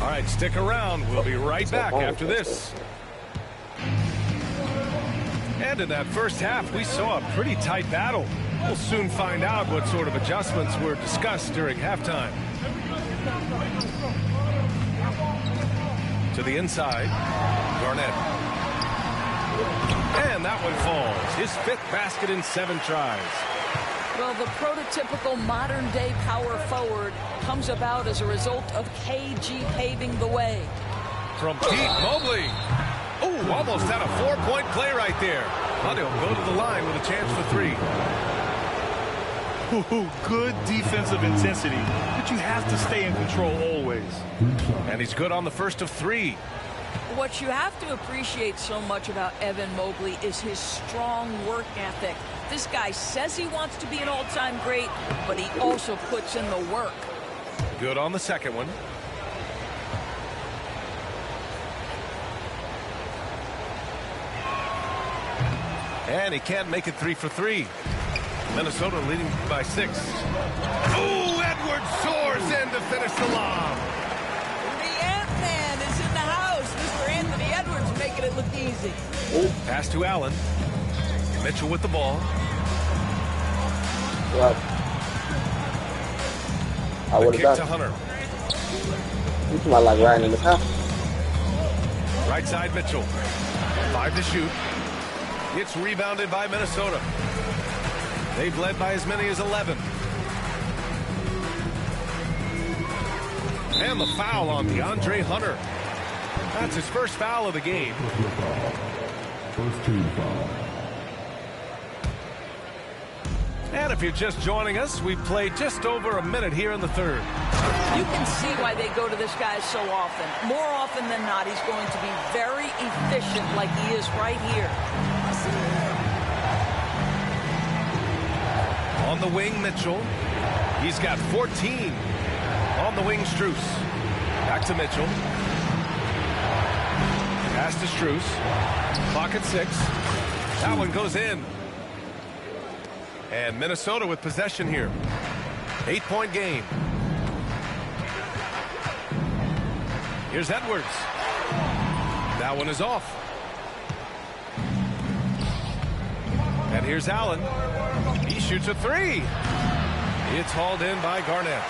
All right, stick around. We'll be right back after this. And in that first half, we saw a pretty tight battle. We'll soon find out what sort of adjustments were discussed during halftime. To the inside, Garnett. And that one falls. His 5th basket in 7 tries. Well, the prototypical modern-day power forward comes about as a result of KG paving the way. From deep, Mobley. Oh, almost had a 4-point play right there. But he'll go to the line with a chance for 3. Good defensive intensity, but you have to stay in control always. And he's good on the first of 3. What you have to appreciate so much about Evan Mobley is his strong work ethic. This guy says he wants to be an all-time great, but he also puts in the work. Good on the second one. And he can't make it 3 for 3. Minnesota leading by 6. Oh, Edwards soars in to finish the lob. The Ant-Man is in the house. Mr. Anthony Edwards making it look easy. Pass to Allen. Mitchell with the ball. Well, I The would kick have to done. Hunter. You might like riding in the house. Right side Mitchell. 5 to shoot. It's rebounded by Minnesota. They've led by as many as 11. And the foul on DeAndre Hunter. That's his first foul of the game. First team foul. And if you're just joining us, we've played just over a minute here in the 3rd. You can see why they go to this guy so often. More often than not, he's going to be very efficient like he is right here. On the wing, Mitchell. He's got 14. On the wing, Strus. Back to Mitchell. Pass to Strus. Clock at 6. That one goes in. And Minnesota with possession here. 8-point game. Here's Edwards. That one is off. And here's Allen. He shoots a 3. It's hauled in by Garnett.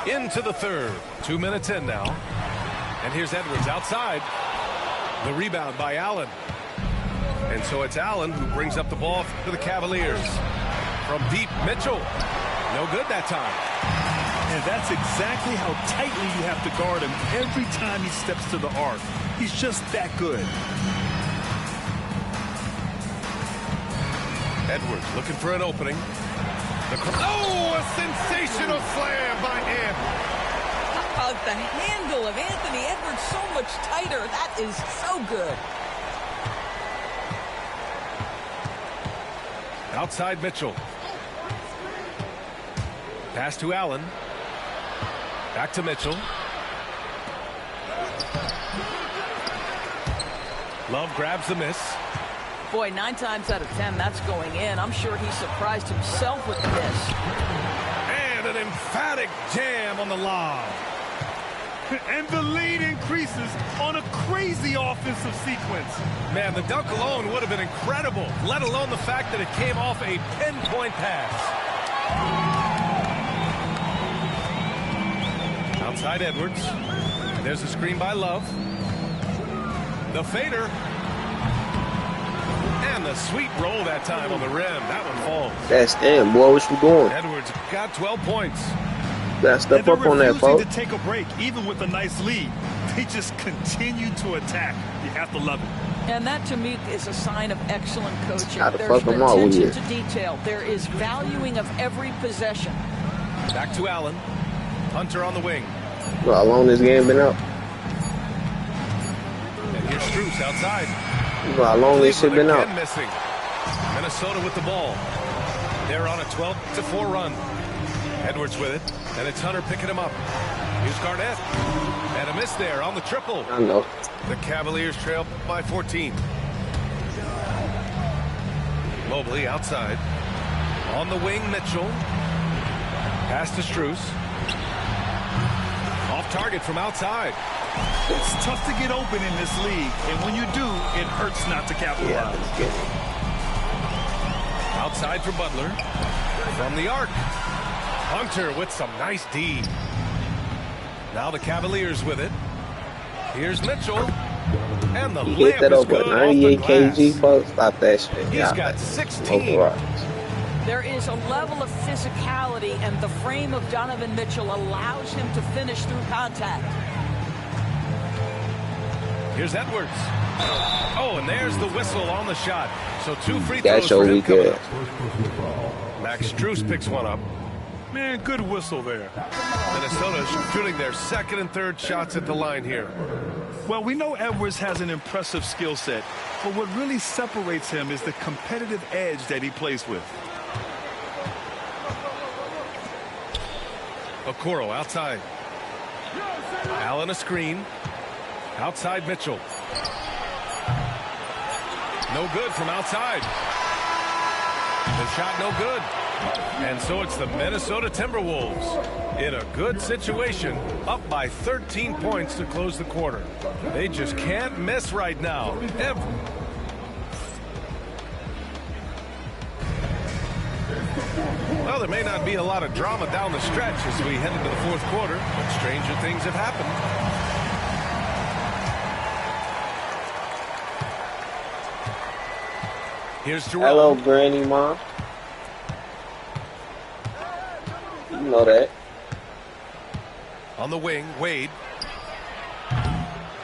Into the 3rd. 2 minutes in now. And here's Edwards outside. The rebound by Allen. And so it's Allen who brings up the ball for the Cavaliers. From deep, Mitchell. No good that time. And that's exactly how tightly you have to guard him every time he steps to the arc. He's just that good. Edwards looking for an opening. Oh, a sensational slam by Ant. How about the handle of Anthony Edwards so much tighter? That is so good. Outside Mitchell. Pass to Allen. Back to Mitchell. Love grabs the miss. Boy, 9 times out of 10, that's going in. I'm sure he surprised himself with the miss. And an emphatic jam on the lob. And the lead increases on a crazy offensive sequence. Man, the dunk alone would have been incredible, let alone the fact that it came off a pinpoint pass. Outside Edwards. There's a screen by Love. The fader. And the sweet roll that time on the rim. That one falls. That's in, boy. What you doing? Edwards got 12 points. Gotta step up on that, folks. To take a break, even with a nice lead. They just continue to attack. You have to love it. And that, to me, is a sign of excellent coaching. Gotta There's fuck 'em all with attention you. to detail. There is valuing of every possession. Back to Allen. Hunter on the wing. Well, how long this game been out? And here's Strus outside. You know how long this shit been out? Again missing. Minnesota with the ball. They're on a 12-4 run. Edwards with it, and it's Hunter picking him up. Here's Garnett. And a miss there on the triple. I know. The Cavaliers trail by 14. Mobley outside. On the wing, Mitchell. Pass to Strus. Off target from outside. It's tough to get open in this league, and when you do, it hurts not to capitalize. Outside for Butler. From the arc. Hunter with some nice D. Now the Cavaliers with it. Here's Mitchell. And the He hit that layup is over good 98 off the glass. kg, folks. Stop that shit. He's got 16. Overall. There is a level of physicality, and the frame of Donovan Mitchell allows him to finish through contact. Here's Edwards. Oh, and there's the whistle on the shot. So 2 free That's throws for your him coming weak up. Max Strus picks one up. Man, good whistle there. Minnesota shooting their second and third shots at the line here. Well, we know Edwards has an impressive skill set, but what really separates him is the competitive edge that he plays with. Okoro outside. Allen a screen. Outside Mitchell. No good from outside. The shot no good. And so it's the Minnesota Timberwolves in a good situation, up by 13 points to close the quarter. They just can't miss right now. Well, there may not be a lot of drama down the stretch as we head into the fourth quarter, but stranger things have happened. Here's Jerome. Hello, Granny Mom. You know that. On the wing, Wade.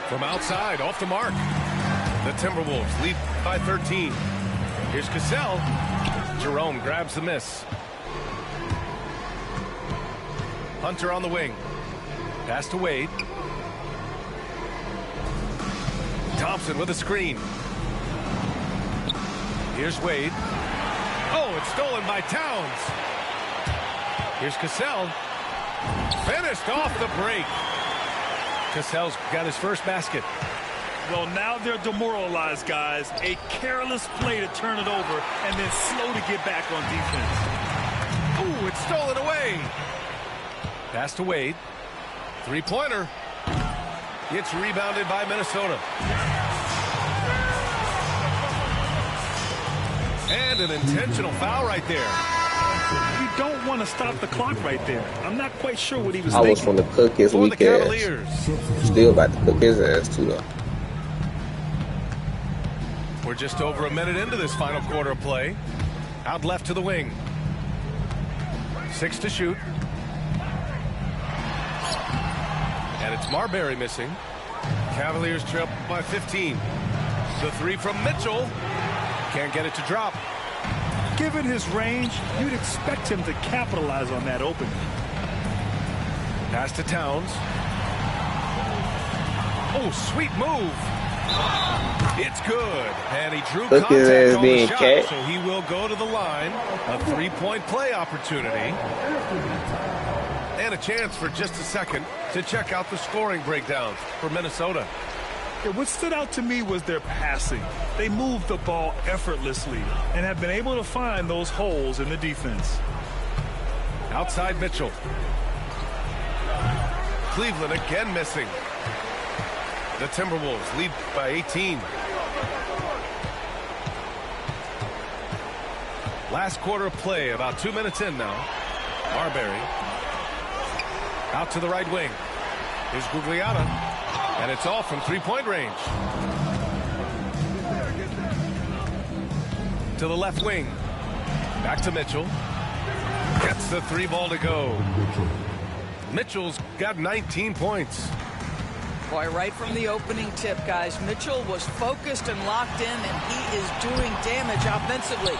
From outside, off the mark. The Timberwolves lead by 13. Here's Cassell. Jerome grabs the miss. Hunter on the wing. Pass to Wade. Thompson with a screen. Here's Wade. Oh, it's stolen by Towns. Here's Cassell. Finished off the break. Cassell's got his first basket. Well, now they're demoralized, guys. A careless play to turn it over and then slow to get back on defense. Ooh, it's stolen away. Pass to Wade. Three-pointer. It's rebounded by Minnesota. And an intentional foul right there. You don't want to stop the clock right there. I'm not quite sure what he was I was thinking. going to cook his For the weak ass. Cavaliers. Still about to cook his ass too, though. We're just over a minute into this final quarter of play. Out left to the wing. 6 to shoot. And it's Marbury missing. Cavaliers trail by 15. The three from Mitchell. Can't get it to drop. Given his range, you'd expect him to capitalize on that opening. Pass to Towns. Oh, sweet move. It's good. And he drew Look at his contact ass on the being shot, cat. so he will go to the line. A three-point play opportunity. And a chance for just a second to check out the scoring breakdowns for Minnesota. Yeah, what stood out to me was their passing. They moved the ball effortlessly and have been able to find those holes in the defense. Outside Mitchell. Cleveland again missing. The Timberwolves lead by 18. Last quarter of play, about 2 minutes in now. Marbury out to the right wing. Here's Gugliotta, and it's all from three-point range. To the left wing. Back to Mitchell. Gets the three ball to go. Mitchell's got 19 points. Boy, right from the opening tip, guys, Mitchell was focused and locked in, and he is doing damage offensively.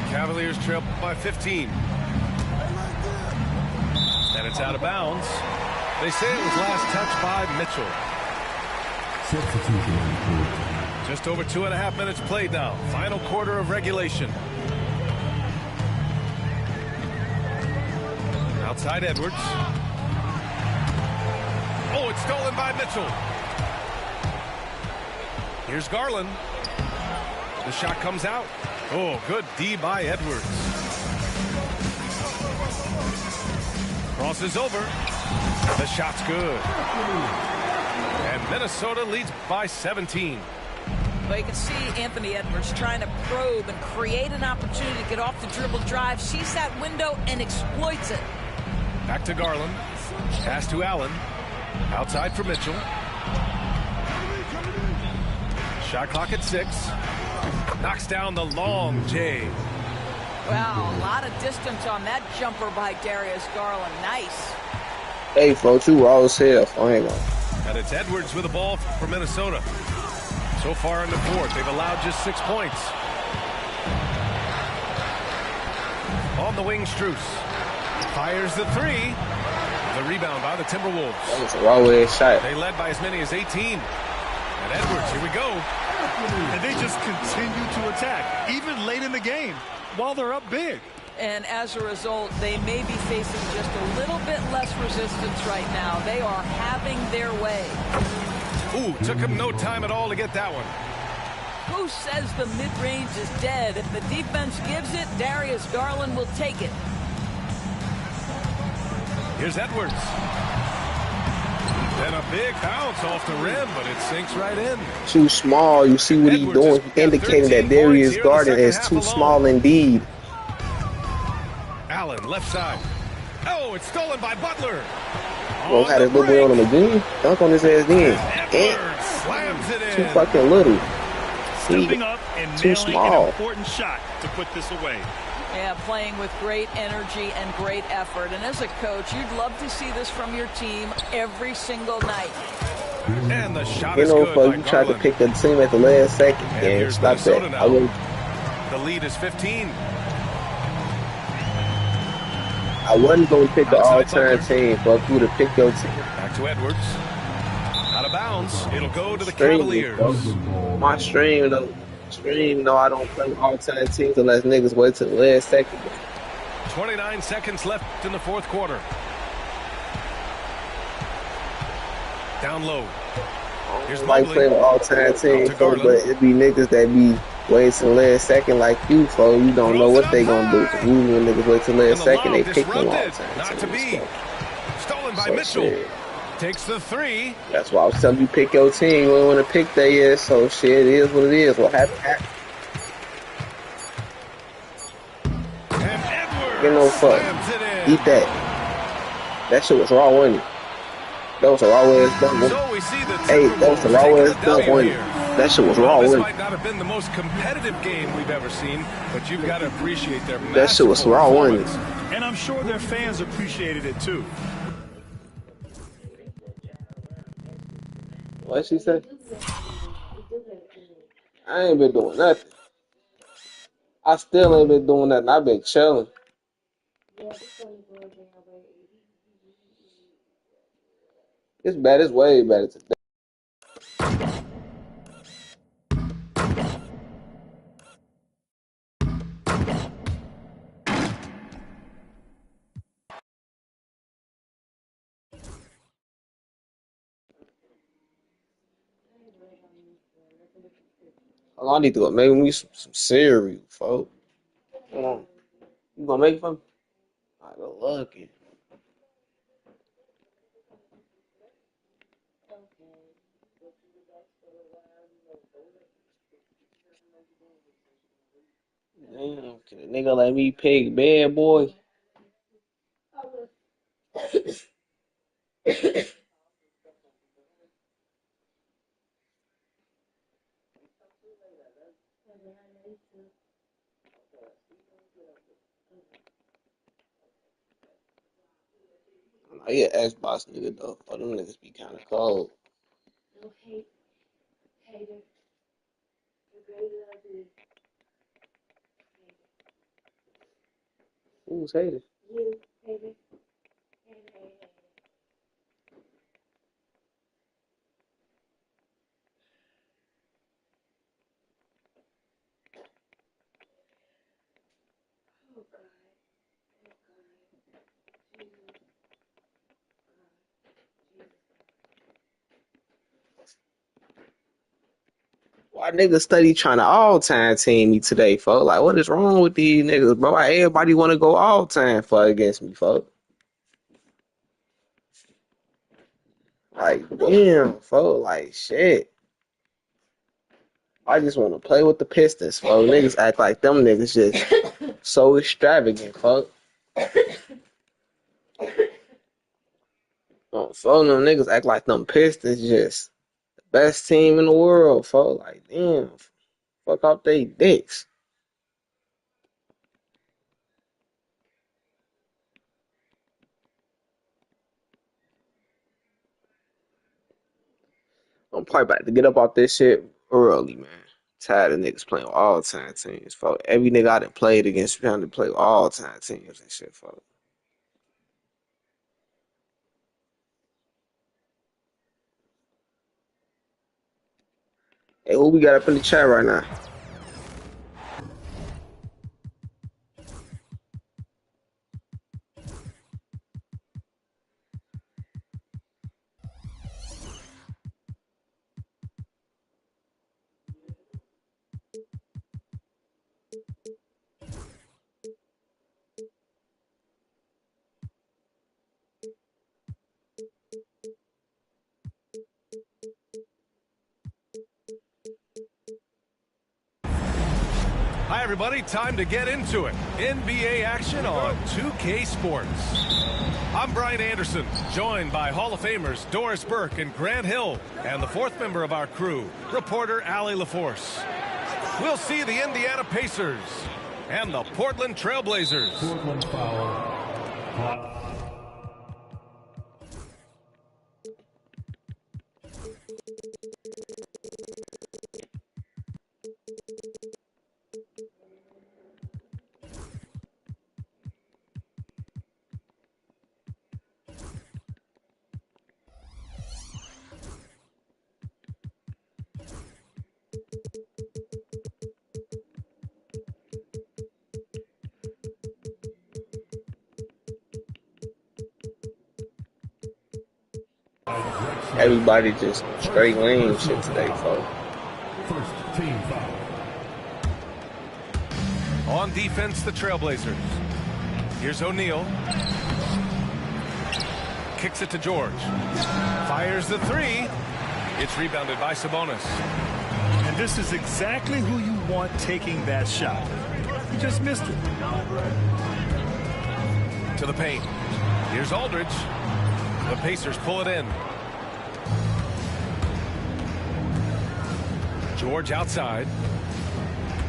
Cavaliers trail by 15. And it's out of bounds. They say it was last touched by Mitchell. Substitution. Just over 2.5 minutes played now. Final quarter of regulation. Outside Edwards. Oh, it's stolen by Mitchell. Here's Garland. The shot comes out. Oh, good D by Edwards. Crosses over. The shot's good. And Minnesota leads by 17. But you can see Anthony Edwards trying to probe and create an opportunity to get off the dribble drive. Sees that window and exploits it. Back to Garland. Pass to Allen. Outside for Mitchell. Shot clock at 6. Knocks down the long J. Wow, a lot of distance on that jumper by Darius Garland. Nice. Hey, folks, you raw as hell. I ain't gonna. And it's Edwards with the ball for Minnesota. So far in the fourth, they've allowed just 6 points. On the wing, Strus. Fires the three. The rebound by the Timberwolves. That was a raw ass shot. They led by as many as 18. And Edwards, here we go. And they just continue to attack, even late in the game, while they're up big. And as a result, they may be facing just a little bit less resistance right now. They are having their way. Ooh, took him no time at all to get that one. Who says the mid-range is dead? If the defense gives it, Darius Garland will take it. Here's Edwards. Then a big bounce off the rim, but it sinks right in. Too small. You see what he's doing? He indicating that Darius Garland is too small indeed. Allen, left side. Oh, it's stolen by Butler. Well, had his little boy on him again. Dunk on his ass then. Edwards slams it in. Too fucking little. Stepping up and too nailing small. an important shot to put this away. Yeah, playing with great energy and great effort. And as a coach, you'd love to see this from your team every single night. And the shot You is know, good folks, by you tried to Garland. pick the team at the last second. And Yeah, here's stop Minnesota that. now. I would. The lead is 15. I wasn't going to pick an Outside all-time Butler. team, but who to pick your team. Back to Edwards. Out of bounds. It'll go to the Stream, Cavaliers. folks. My stream, though. I don't play all-time teams unless niggas wait till the last second. 29 seconds left in the fourth quarter. Down low. Here's I like Mobley. playing all-time Out teams, to folks, Garland. but it be niggas that be waiting till the last second like you, folks. You don't know what they gonna do. 'Cause usually when niggas wait till the And last the second, they lob pick them disrupted. all-time Not to teams. be. So, Stolen by so Mitchell. shit. Takes the three. That's why I was telling you pick your team. You don't want to pick their ass, so shit, it is what it is. What happened? And Edwards Get no fuck. slams it in. Eat that. That shit was raw, wasn't it? That was a raw ass dunk. wasn't it? So we see the Hey, that was a Timberwolves raw taking ass the dunk, W wasn't it? here. That shit was Well, raw, this wasn't might it? not have been the most competitive game we've ever seen, but you've got to appreciate their That shit was masterful raw, wasn't it? performance. And I'm sure their fans appreciated it too. What she said? I ain't been doing nothing. I still ain't been doing nothing. I've been chilling. It's bad. It's way better today. I need to go make me some cereal, folks. Hold on. You gonna make it for me? I go lucky. Damn, can a nigga let me pick bad boy? I yeah, Xbox nigga though. Oh, them niggas be kind of cold. Who's hating? Why niggas study trying to all time team me today, folks? Like, what is wrong with these niggas, bro? Why everybody want to go all time fuck against me, folks? Like, damn, folks. Like, shit. I just want to play with the Pistons, folks. Niggas act like them niggas just so extravagant, folks. So them niggas act like them Pistons just the best team in the world, folks. Like, damn, fuck off they dicks. I'm probably about to get up off this shit early, man. Tired of niggas playing with all time teams, folks. Every nigga I done played against trying to play with all time teams and shit, folks. Hey, who we got up in the chat right now? Hi, everybody. Time to get into it. NBA action on 2K Sports. I'm Brian Anderson, joined by Hall of Famers Doris Burke and Grant Hill, and the fourth member of our crew, reporter Allie LaForce. We'll see the Indiana Pacers and the Portland Trailblazers. Portland foul. Hot. Everybody just straight lame shit today, folks. First team foul. On defense, the Trailblazers. Here's O'Neal. Kicks it to George. Fires the three. It's rebounded by Sabonis. And this is exactly who you want taking that shot. He just missed it. To the paint. Here's Aldridge. The Pacers pull it in. George outside.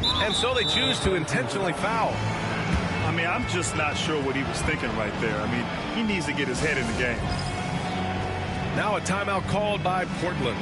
And so they choose to intentionally foul. I mean, I'm just not sure what he was thinking right there. I mean, he needs to get his head in the game. Now a timeout called by Portland.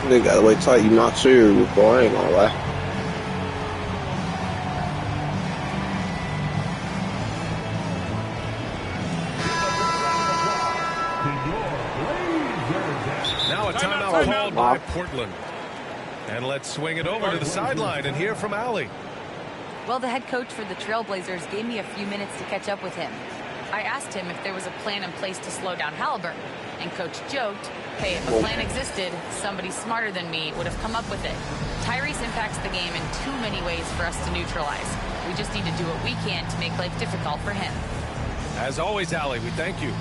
They gotta wait till you not sure before, I ain't gonna lie. Now a timeout called by Portland. And let's swing it over to the sideline and hear from Allie. Well, the head coach for the Trailblazers gave me a few minutes to catch up with him. I asked him if there was a plan in place to slow down Haliburton, and Coach joked, hey, if a plan existed, somebody smarter than me would have come up with it. Tyrese impacts the game in too many ways for us to neutralize. We just need to do what we can to make life difficult for him. As always, Allie, we thank you.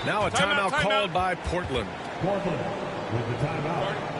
Now a timeout called by Portland. Portland with the timeout.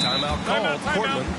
Timeout called. Portland.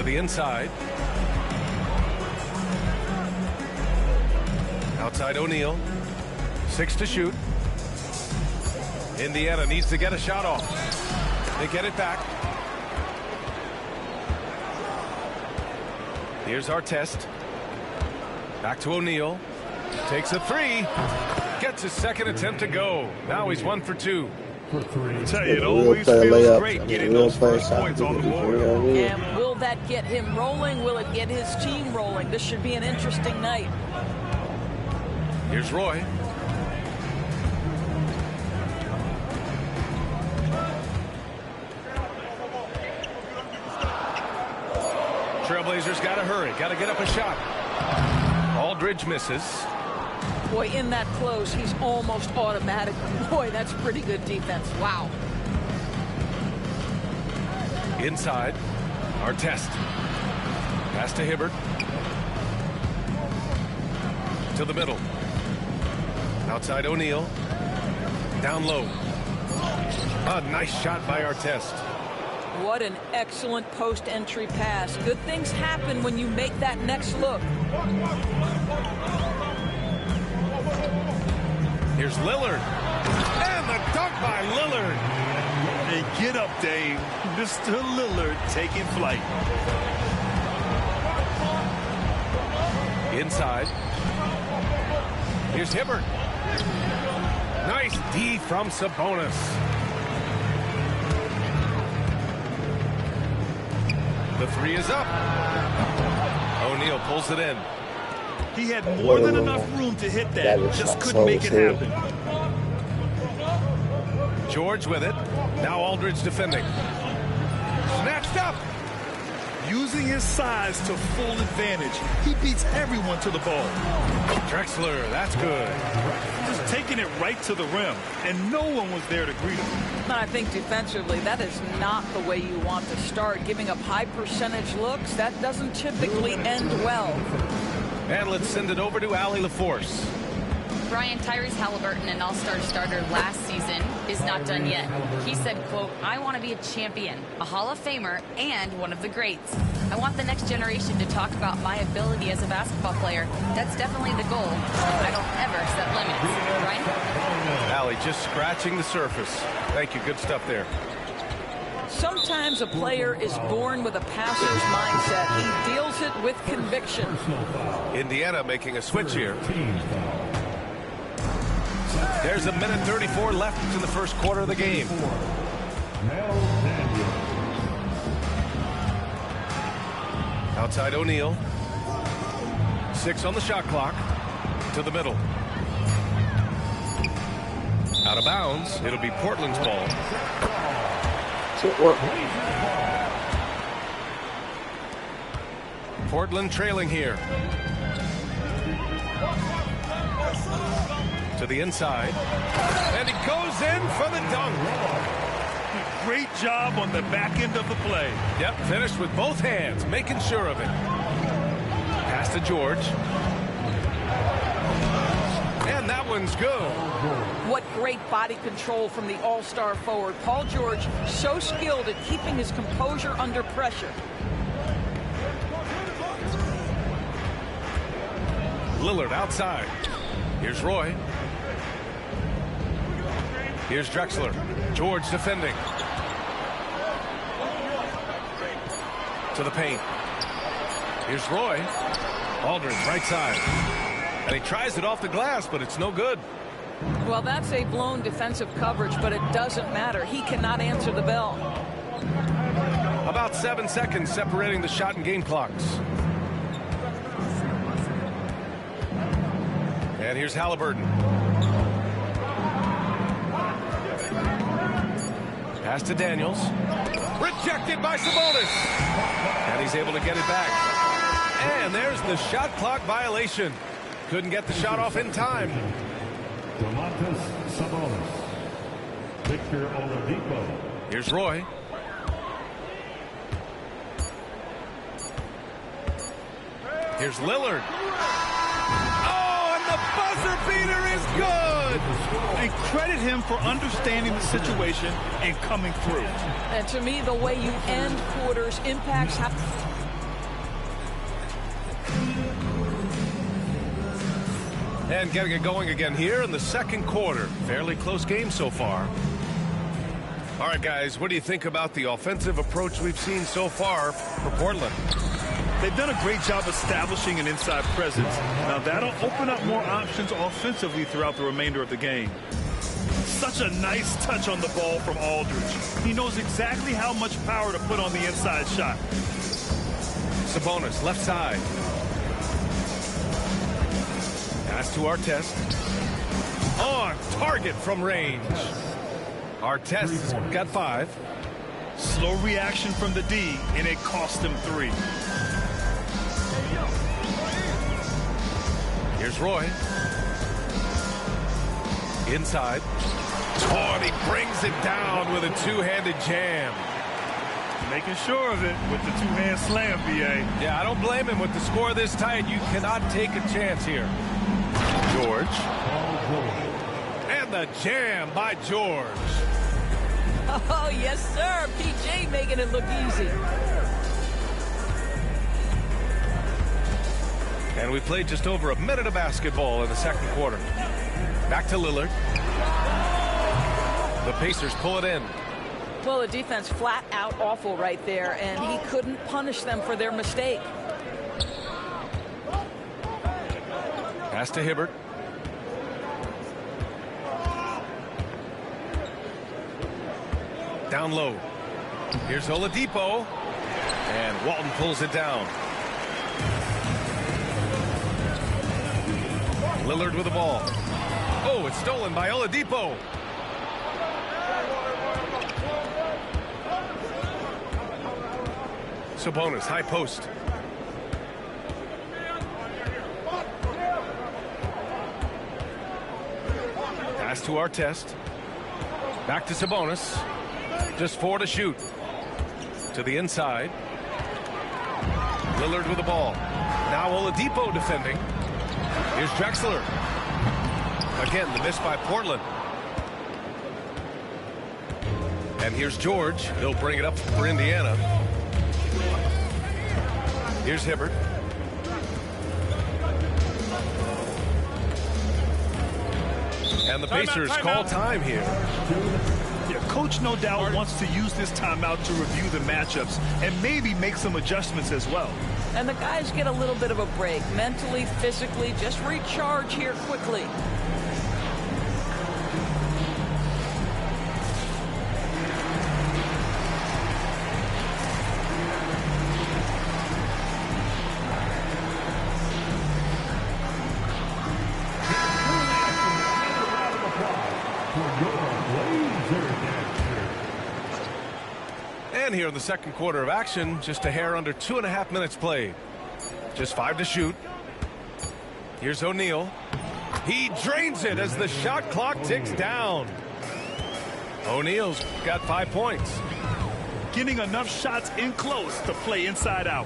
The inside. Outside O'Neal. 6 to shoot. Indiana needs to get a shot off. They get it back. Here's Artest. Back to O'Neal. Takes a three. Gets his second attempt to go. Now he's 1 for 2. I tell you, it always feels great getting those first points on the board. And will that get him rolling? Will it get his team rolling? This should be an interesting night. Here's Roy. Trailblazers got to hurry. Got to get up a shot. Aldridge misses. Boy, in that close, he's almost automatic. Boy, that's pretty good defense. Wow. Inside. Artest. Pass to Hibbert. To the middle. Outside O'Neal. Down low. A nice shot by Artest. What an excellent post-entry pass. Good things happen when you make that next look. Here's Lillard. And the dunk by Lillard. And get up, Dave. Mr. Lillard taking flight. Inside. Here's Hibbert. Nice D from Sabonis. The three is up. O'Neal pulls it in. He had more than enough room to hit that. Just couldn't make it happen. George with it. Now Aldridge defending. Snatched up. Using his size to full advantage. He beats everyone to the ball. Drexler, that's good. Just taking it right to the rim, and no one was there to greet him. I think defensively, that is not the way you want to start. Giving up high percentage looks, that doesn't typically end well. And let's send it over to Allie LaForce. Brian, Tyrese Halliburton, an all-star starter last season, is not done yet. He said, quote, "I want to be a champion, a Hall of Famer, and one of the greats. I want the next generation to talk about my ability as a basketball player. That's definitely the goal. I don't ever set limits." Brian? Allie just scratching the surface. Thank you. Good stuff there. Sometimes a player is born with a passer's mindset. He deals it with conviction. Indiana making a switch here. There's 1:34 left in the first quarter of the game. Outside O'Neal. 6 on the shot clock. To the middle. Out of bounds. It'll be Portland's ball. Portland trailing here. To the inside. And he goes in for the dunk. Great job on the back end of the play. Yep, finished with both hands, making sure of it. Pass to George. And that one's good. What great body control from the all-star forward. Paul George, so skilled at keeping his composure under pressure. Lillard outside. Here's Roy. Here's Drexler. George defending. To the paint. Here's Roy. Aldridge right side. And he tries it off the glass, but it's no good. Well, that's a blown defensive coverage, but it doesn't matter. He cannot answer the bell. About 7 seconds separating the shot and game clocks. And here's Halliburton. Pass to Daniels. Rejected by Sabonis. And he's able to get it back. And there's the shot clock violation. Couldn't get the shot off in time. Domantas Sabonis. Victor Oladipo. Here's Roy. Here's Lillard. Oh, and the buzzer beater is good. And credit him for understanding the situation and coming through. And to me, the way you end quarters impacts how... And getting it going again here in the second quarter. Fairly close game so far. All right, guys, what do you think about the offensive approach we've seen so far for Portland? They've done a great job establishing an inside presence. Now, that'll open up more options offensively throughout the remainder of the game. Such a nice touch on the ball from Aldridge. He knows exactly how much power to put on the inside shot. Sabonis, left side. Pass to Artest. On target from range. Artest got 5. Slow reaction from the D, and it cost him 3. Here's Roy. Inside. Oh, and he brings it down with a two-handed jam. Making sure of it with the two-hand slam, B.A. Yeah, I don't blame him with the score this tight. You cannot take a chance here. George. And the jam by George. Oh, yes, sir. PJ making it look easy. And we played just over a minute of basketball in the second quarter. Back to Lillard. The Pacers pull it in. Well, the defense flat out awful right there, and he couldn't punish them for their mistake. Pass to Hibbert. Down low. Here's Oladipo. And Walton pulls it down. Lillard with the ball. Oh, it's stolen by Oladipo. Sabonis, high post. Pass to Artest. Back to Sabonis. Just 4 to shoot. To the inside. Lillard with the ball. Now Oladipo defending. Here's Drexler. Again, the miss by Portland. And here's George. He'll bring it up for Indiana. Here's Hibbert. And the Pacers call time here. Yeah, coach no doubt wants to use this timeout to review the matchups and maybe make some adjustments as well. And the guys get a little bit of a break, mentally, physically, just recharge here quickly. And here in the second quarter of action, just a hair under 2.5 minutes played. Just 5 to shoot. Here's O'Neal. He drains it as the shot clock ticks down. O'Neal's got 5 points. Getting enough shots in close to play inside out.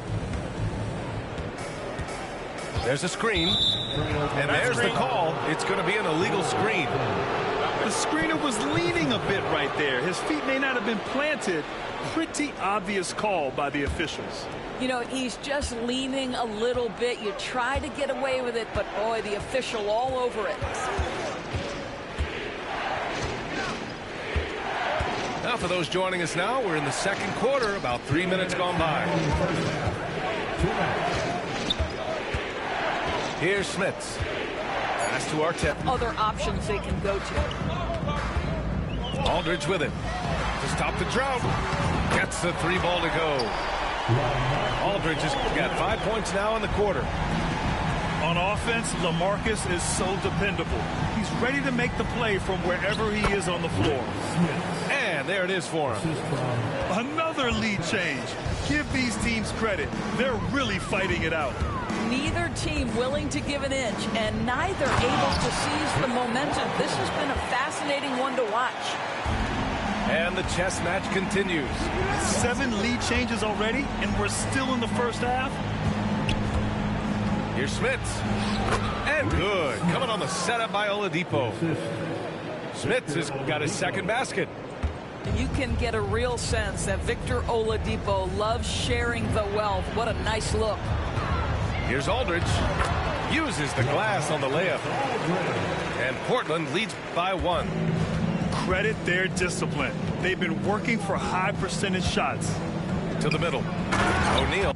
There's a screen. And there's the call. It's going to be an illegal screen. The screener was leaning a bit right there. His feet may not have been planted. Pretty obvious call by the officials. You know, he's just leaning a little bit. You try to get away with it, but boy, the official all over it. Now for those joining us now, we're in the second quarter, about 3 minutes gone by. Here's Smits. Pass to Artest. Other options they can go to. Aldridge with it. To stop the drought. Gets the 3 ball to go. Aldridge has got 5 points now in the quarter. On offense, LaMarcus is so dependable. He's ready to make the play from wherever he is on the floor. And there it is for him. Another lead change. Give these teams credit. They're really fighting it out. Neither team willing to give an inch, and neither able to seize the momentum. This has been a fascinating one to watch. And the chess match continues. 7 lead changes already, and we're still in the first half. Here's Smits. And good. Coming on the setup by Oladipo. Smits has got his second basket. And you can get a real sense that Victor Oladipo loves sharing the wealth. What a nice look. Here's Aldridge. uses the glass on the layup. And Portland leads by 1. Credit their discipline. They've been working for high percentage shots. To the middle. O'Neal.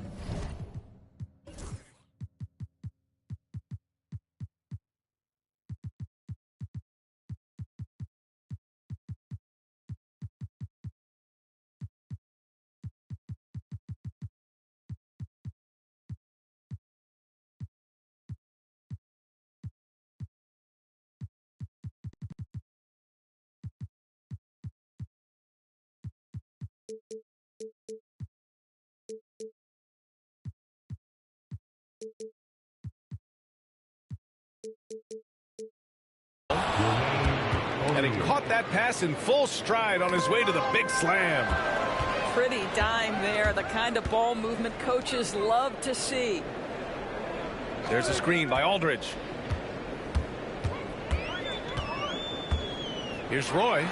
And he caught that pass in full stride on his way to the big slam. Pretty dime there, the kind of ball movement coaches love to see. There's a screen by Aldridge. Here's Roy.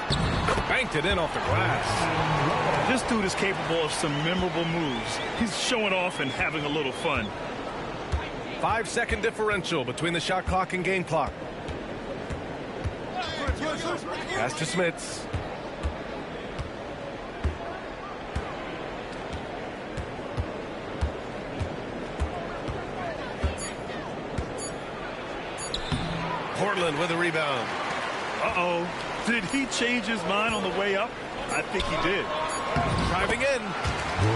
Banked it in off the glass. This dude is capable of some memorable moves. He's showing off and having a little fun. 5-second differential between the shot clock and game clock. Pass to Smits. Portland with a rebound. Uh-oh. Did he change his mind on the way up? I think he did. Driving in.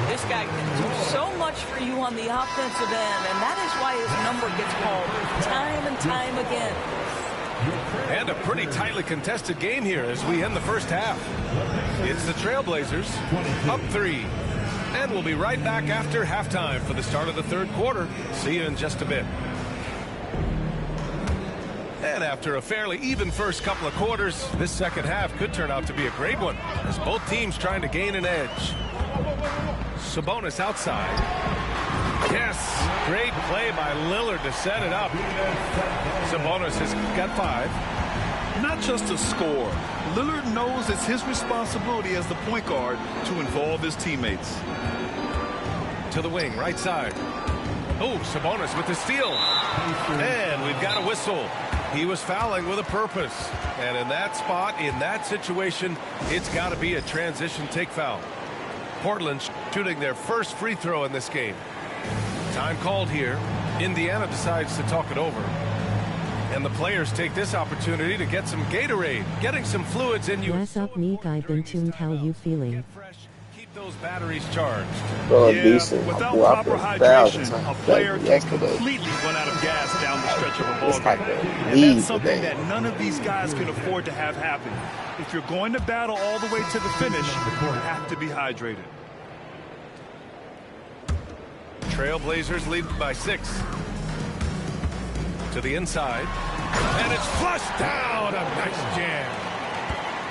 This guy can do so much for you on the offensive end, and that is why his number gets called time and time again. And a pretty tightly contested game here as we end the first half. It's the Trailblazers up 3. And we'll be right back after halftime for the start of the third quarter. See you in just a bit. And after a fairly even first couple of quarters, this second half could turn out to be a great one as both teams trying to gain an edge. Sabonis outside. Yes, great play by Lillard to set it up. Sabonis has got 5. Not just to score. Lillard knows it's his responsibility as the point guard to involve his teammates. To the wing, right side. Oh, Sabonis with the steal. And we've got a whistle. He was fouling with a purpose. And in that spot, in that situation, it's got to be a transition take foul. Portland shooting their first free throw in this game. Time called here. Indiana decides to talk it over. And the players take this opportunity to get some Gatorade, getting some fluids in you. What's up, Nick? I've been tuned. How you feeling? Keep those batteries charged. Without proper hydration, a player can completely run out of gas down the stretch of a ball game. And that's something that none of these guys can afford to have happen. If you're going to battle all the way to the finish, you have to be hydrated. Trailblazers lead by 6. To the inside. And it's flushed down. A nice jam.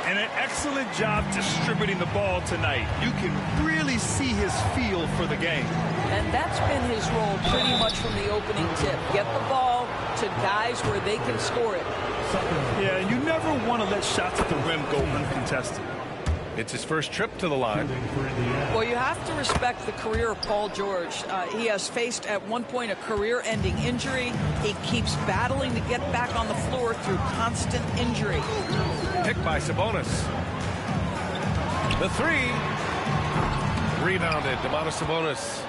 And an excellent job distributing the ball tonight. You can really see his feel for the game. And that's been his role pretty much from the opening tip. Get the ball to guys where they can score it. Yeah, and you never want to let shots at the rim go uncontested. It's his first trip to the line. Well, you have to respect the career of Paul George. He has faced at one point a career-ending injury. He keeps battling to get back on the floor through constant injury. Picked by Sabonis. The 3. Rebounded. Domantas Sabonis.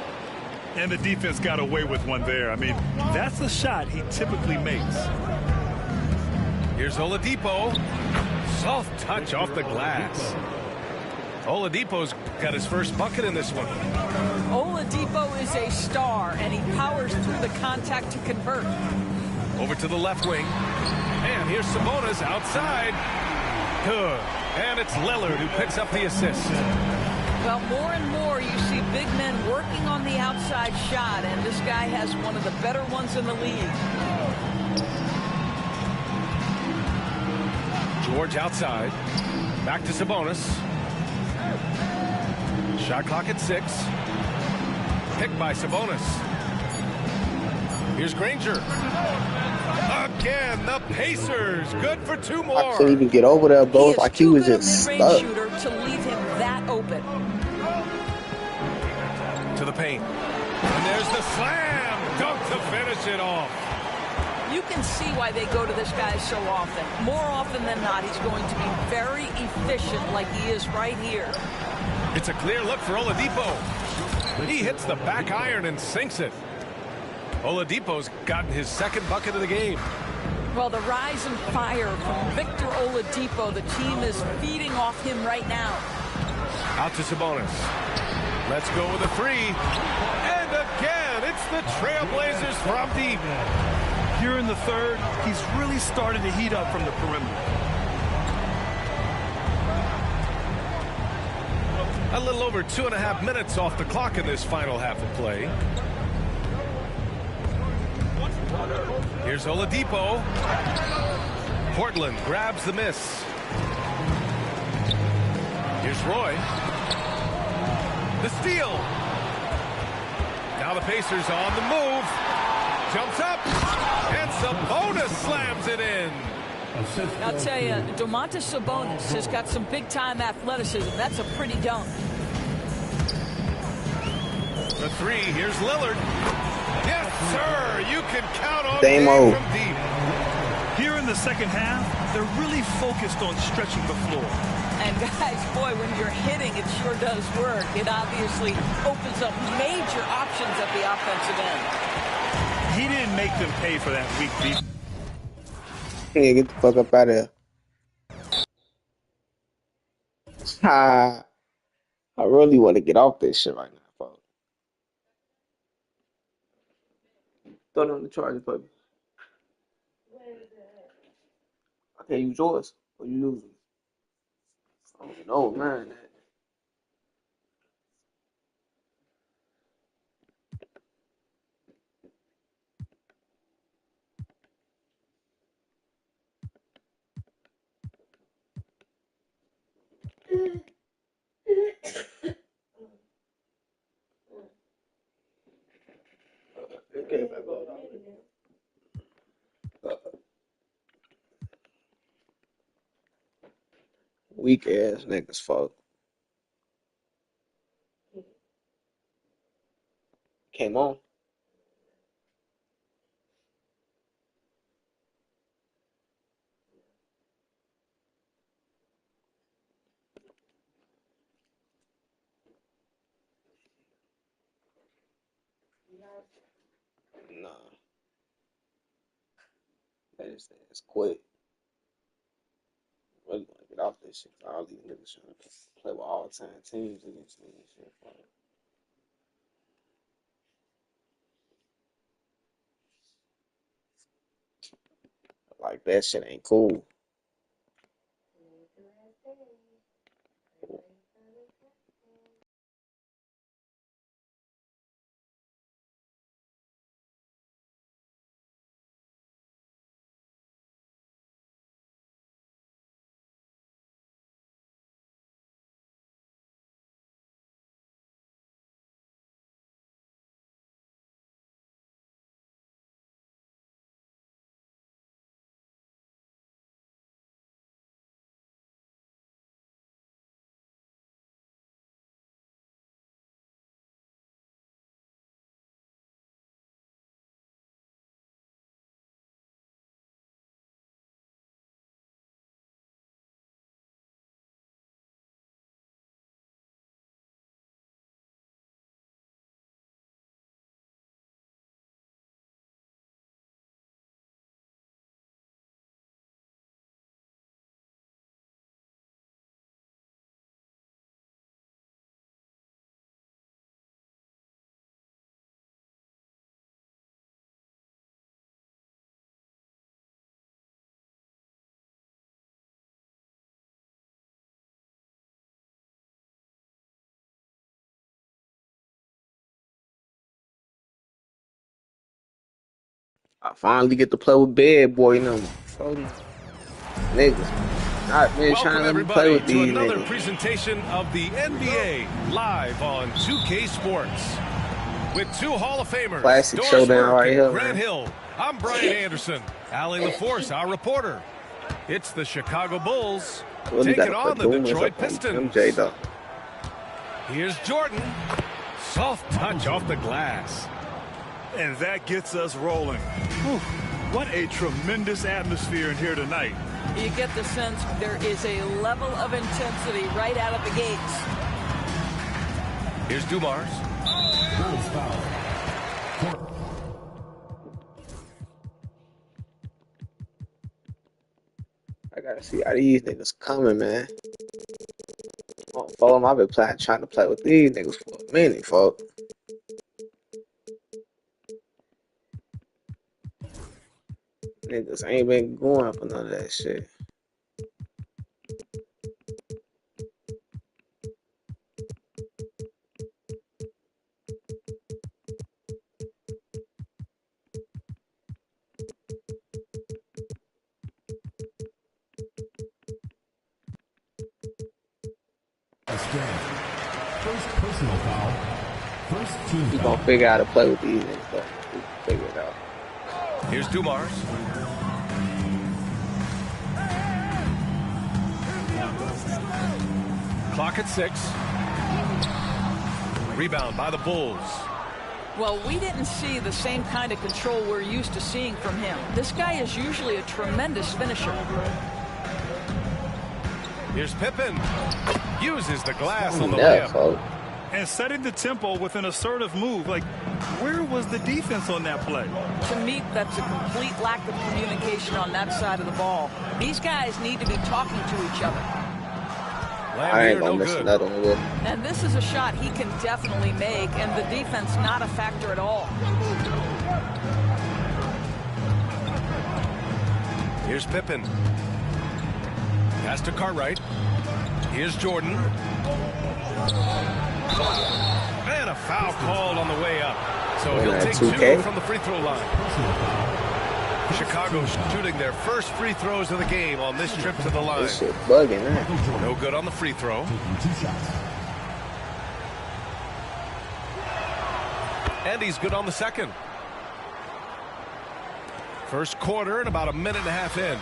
And the defense got away with one there. I mean, that's the shot he typically makes. Here's Oladipo. Soft touch off the glass. Oladipo's got his first bucket in this one. Oladipo is a star, and he powers through the contact to convert. Over to the left wing. And here's Sabonis outside. Good. And it's Lillard who picks up the assist. Well, more and more you see big men working on the outside shot, and this guy has one of the better ones in the league. George outside. Back to Sabonis. Shot clock at 6. Picked by Sabonis. Here's Granger. Again, the Pacers. Good for 2 more. I couldn't even get over there, bro. It's like he was just stuck. Shooter to leave him that open. To the paint. And there's the slam. Dunk to finish it off. You can see why they go to this guy so often. More often than not, he's going to be very efficient like he is right here. It's a clear look for Oladipo. He hits the back iron and sinks it. Oladipo's gotten his second bucket of the game. Well, the rise and fire from Victor Oladipo, the team is feeding off him right now. Out to Sabonis. Let's go with a three. And again, it's the Trailblazers from deep. Here in the third, he's really started to heat up from the perimeter. A little over 2.5 minutes off the clock in this final half of play. Here's Oladipo. Portland grabs the miss. Here's Roy. The steal. Now the Pacers on the move. Jumps up. And Sabonis slams it in. I'll tell you, Domantas Sabonis has got some big-time athleticism. That's a pretty dunk. The three. Here's Lillard. Yes, sir. You can count on Damo from deep. Here in the second half, they're really focused on stretching the floor. And guys, boy, when you're hitting, it sure does work. It obviously opens up major options at the offensive end. He didn't make them pay for that weak defense. Yeah, get the fuck up out of here. I really want to get off this shit right now, folks. Throw it on the charger, baby. I can't use yours. Or you use it? Oh no, man. Okay, weak ass niggas, fuck. Came on. Nah. That is quick. Really want to get off this shit. All these niggas trying to play with all-time teams against me and shit. Fuck. Like, that shit ain't cool. I finally get to play with Bad Boy now. Niggas. Not me trying to let me play with these niggas. Another presentation of the NBA live on 2K Sports. With two Hall of Famers. Classic showdown right here. Grant Hill. I'm Brian Anderson. Allie LaForce, our reporter. It's the Chicago Bulls taking on the Detroit Pistons. Here's Jordan. Soft touch off the glass. And that gets us rolling. Whew. What a tremendous atmosphere in here tonight. You get the sense there is a level of intensity right out of the gates. Here's Dumars. I gotta see how these niggas coming, man. Oh, follow them. I've been trying to play with these niggas for a minute, folks. Niggas ain't been going for none of that shit. First personal foul. First team We foul. gonna figure out how to play with these niggas, though. We can figure it out. Here's Dumars. Clock at 6. Rebound by the Bulls. Well, we didn't see the same kind of control we're used to seeing from him. This guy is usually a tremendous finisher. Here's Pippen. Uses the glass on the Yeah, layup. folks. And setting the tempo with an assertive move. Like, where was the defense on that play? To me, that's a complete lack of communication on that side of the ball. These guys need to be talking to each other. I ain't Lambier, gonna no miss good. another one, Will. And this is a shot he can definitely make, and the defense not a factor at all. Here's Pippen. Pass to Cartwright. Here's Jordan. And a foul called on the way up. So Yeah, he'll take 2K. 2 from the free throw line. Chicago shooting their first free throws of the game on this trip to the line. This shit bugging, man. No good on the free throw. Taking 2 shots. And he's good on the second. First quarter and about a minute and a half in.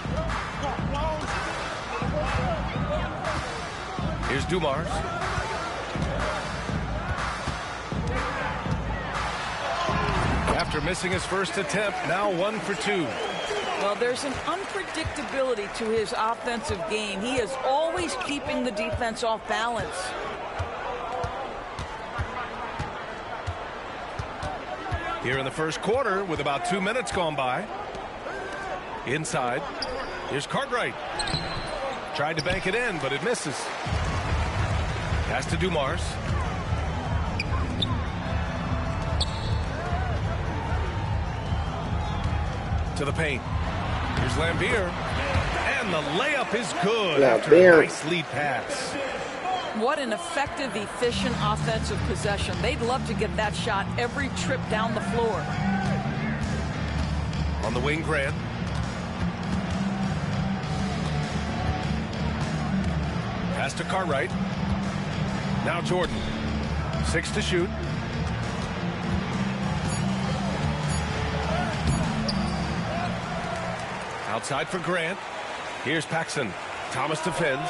Here's Dumars. After missing his first attempt, now 1 for 2. Well, there's an unpredictability to his offensive game. He is always keeping the defense off balance. Here in the first quarter with about 2 minutes gone by. Inside. Here's Cartwright. Tried to bank it in, but it misses. Pass to Dumars. To the paint. Here's Lambier. And the layup is good after a nice lead pass. What an effective, efficient offensive possession. They'd love to get that shot every trip down the floor. On the wing, Grant. Pass to Cartwright. Now Jordan. 6 to shoot. Outside for Grant. Here's Paxson. Thomas defends.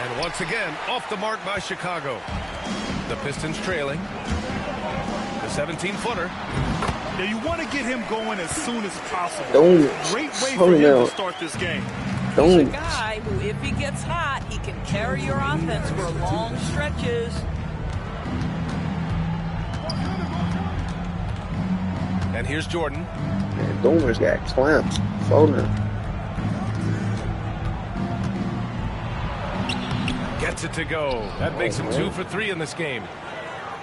And once again, off the mark by Chicago. The Pistons trailing. The 17-footer. Now, you want to get him going as soon as possible. Great way Oh, for him no. to start this game. He's a guy who, if he gets hot, he can carry your offense for long stretches. And here's Jordan. Man, Dumars got clamps. Folding. Gets it to go. That makes him 2 for 3 in this game.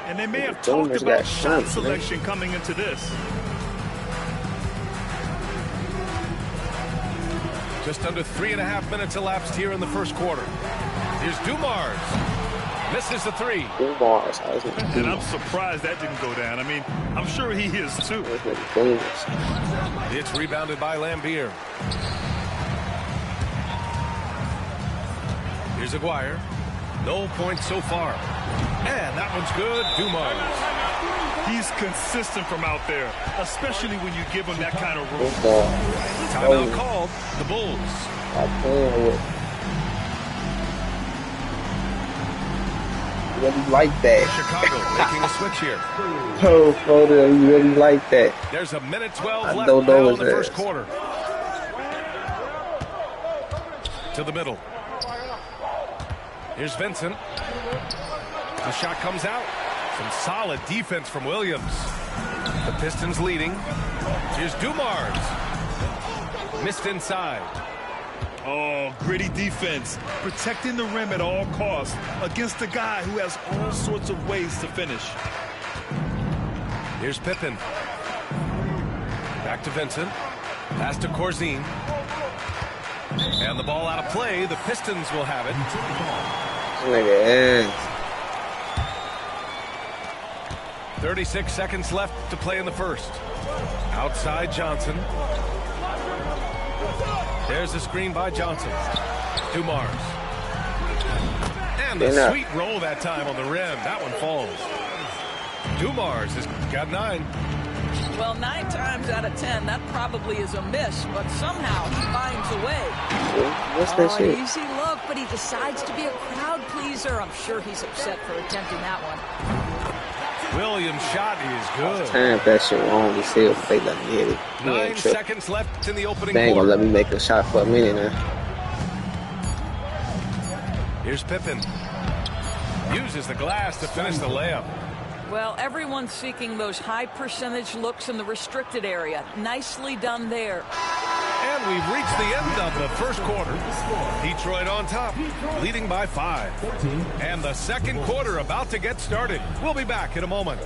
And they may have Dumars talked got about shot clamps, man. selection coming into this. Just under 3.5 minutes elapsed here in the first quarter. Here's Dumars. Misses the 3. Dumars. And I'm surprised that didn't go down. I mean, I'm sure he is too. It's rebounded by Lambier. Here's Aguirre. No points so far. And that one's good. Dumars. He's consistent from out there, especially when you give him that kind of room. Timeout called. The Bulls. really like that. Chicago making a switch here. Oh, Florida, you really like that. There's a minute 12 I left don't know now in the his first ass. quarter. To the middle. Here's Vincent. The shot comes out. Some solid defense from Williams. The Pistons leading. Here's Dumars. Missed inside. Oh, gritty defense. Protecting the rim at all costs against a guy who has all sorts of ways to finish. Here's Pippen. Back to Vincent. Pass to Corzine. And the ball out of play. The Pistons will have it. Nigga ass. 36 seconds left to play in the first. Outside Johnson. There's the screen by Johnson. Dumars. And the sweet roll that time on the rim. That one falls. Dumars has got 9. Well, 9 times out of 10, that probably is a miss, but somehow he finds a way. What's that shit? Easy look, but he decides to be a crowd pleaser. I'm sure he's upset for attempting that one. Williams' shot is good. Time that shit wrong. He still they let me hit it. 9 seconds left in the opening They ain't quarter. gonna let me make a shot for a minute now. Here's Pippen. Uses the glass to finish the layup. Well, everyone's seeking those high percentage looks in the restricted area. Nicely done there. And we've reached the end of the first quarter. Detroit on top, leading by 5. And the second quarter about to get started. We'll be back in a moment.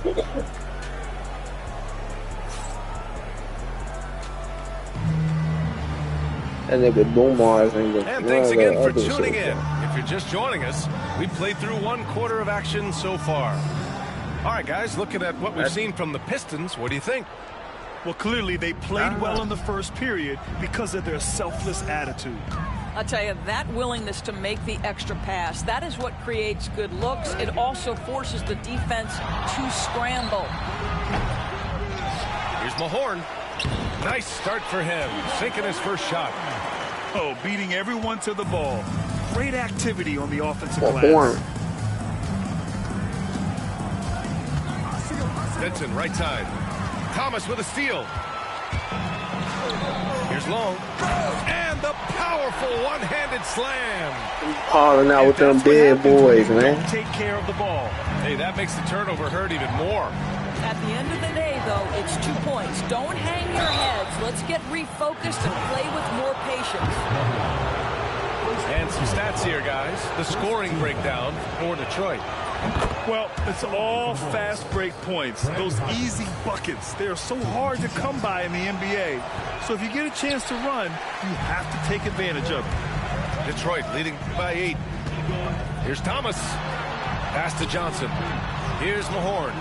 That nigga Dumars ain't good. And thanks again for tuning in. If you're just joining us, we've played through 1 quarter of action so far. All right, guys, looking at what we've seen from the Pistons, what do you think? Well, clearly they played well in the first period because of their selfless attitude. I'll tell you, that willingness to make the extra pass, that is what creates good looks. It also forces the defense to scramble. Here's Mahorn. Nice start for him, sinking his first shot. Oh, beating everyone to the ball. Great activity on the offensive Mahorn. glass. Vincent, right side. Thomas with a steal. Here's Long. And the powerful one-handed slam. Calling out with them big boys, man. Don't take care of the ball. Hey, that makes the turnover hurt even more. At the end of the day, though, it's 2 points. Don't hang your heads. Let's get refocused and play with more patience. And some stats here, guys. The scoring breakdown for Detroit. Well, it's all fast break points. Those easy buckets, they are so hard to come by in the NBA. So if you get a chance to run, you have to take advantage of it. Detroit leading by 8. Here's Thomas. Pass to Johnson. Here's Mahorn.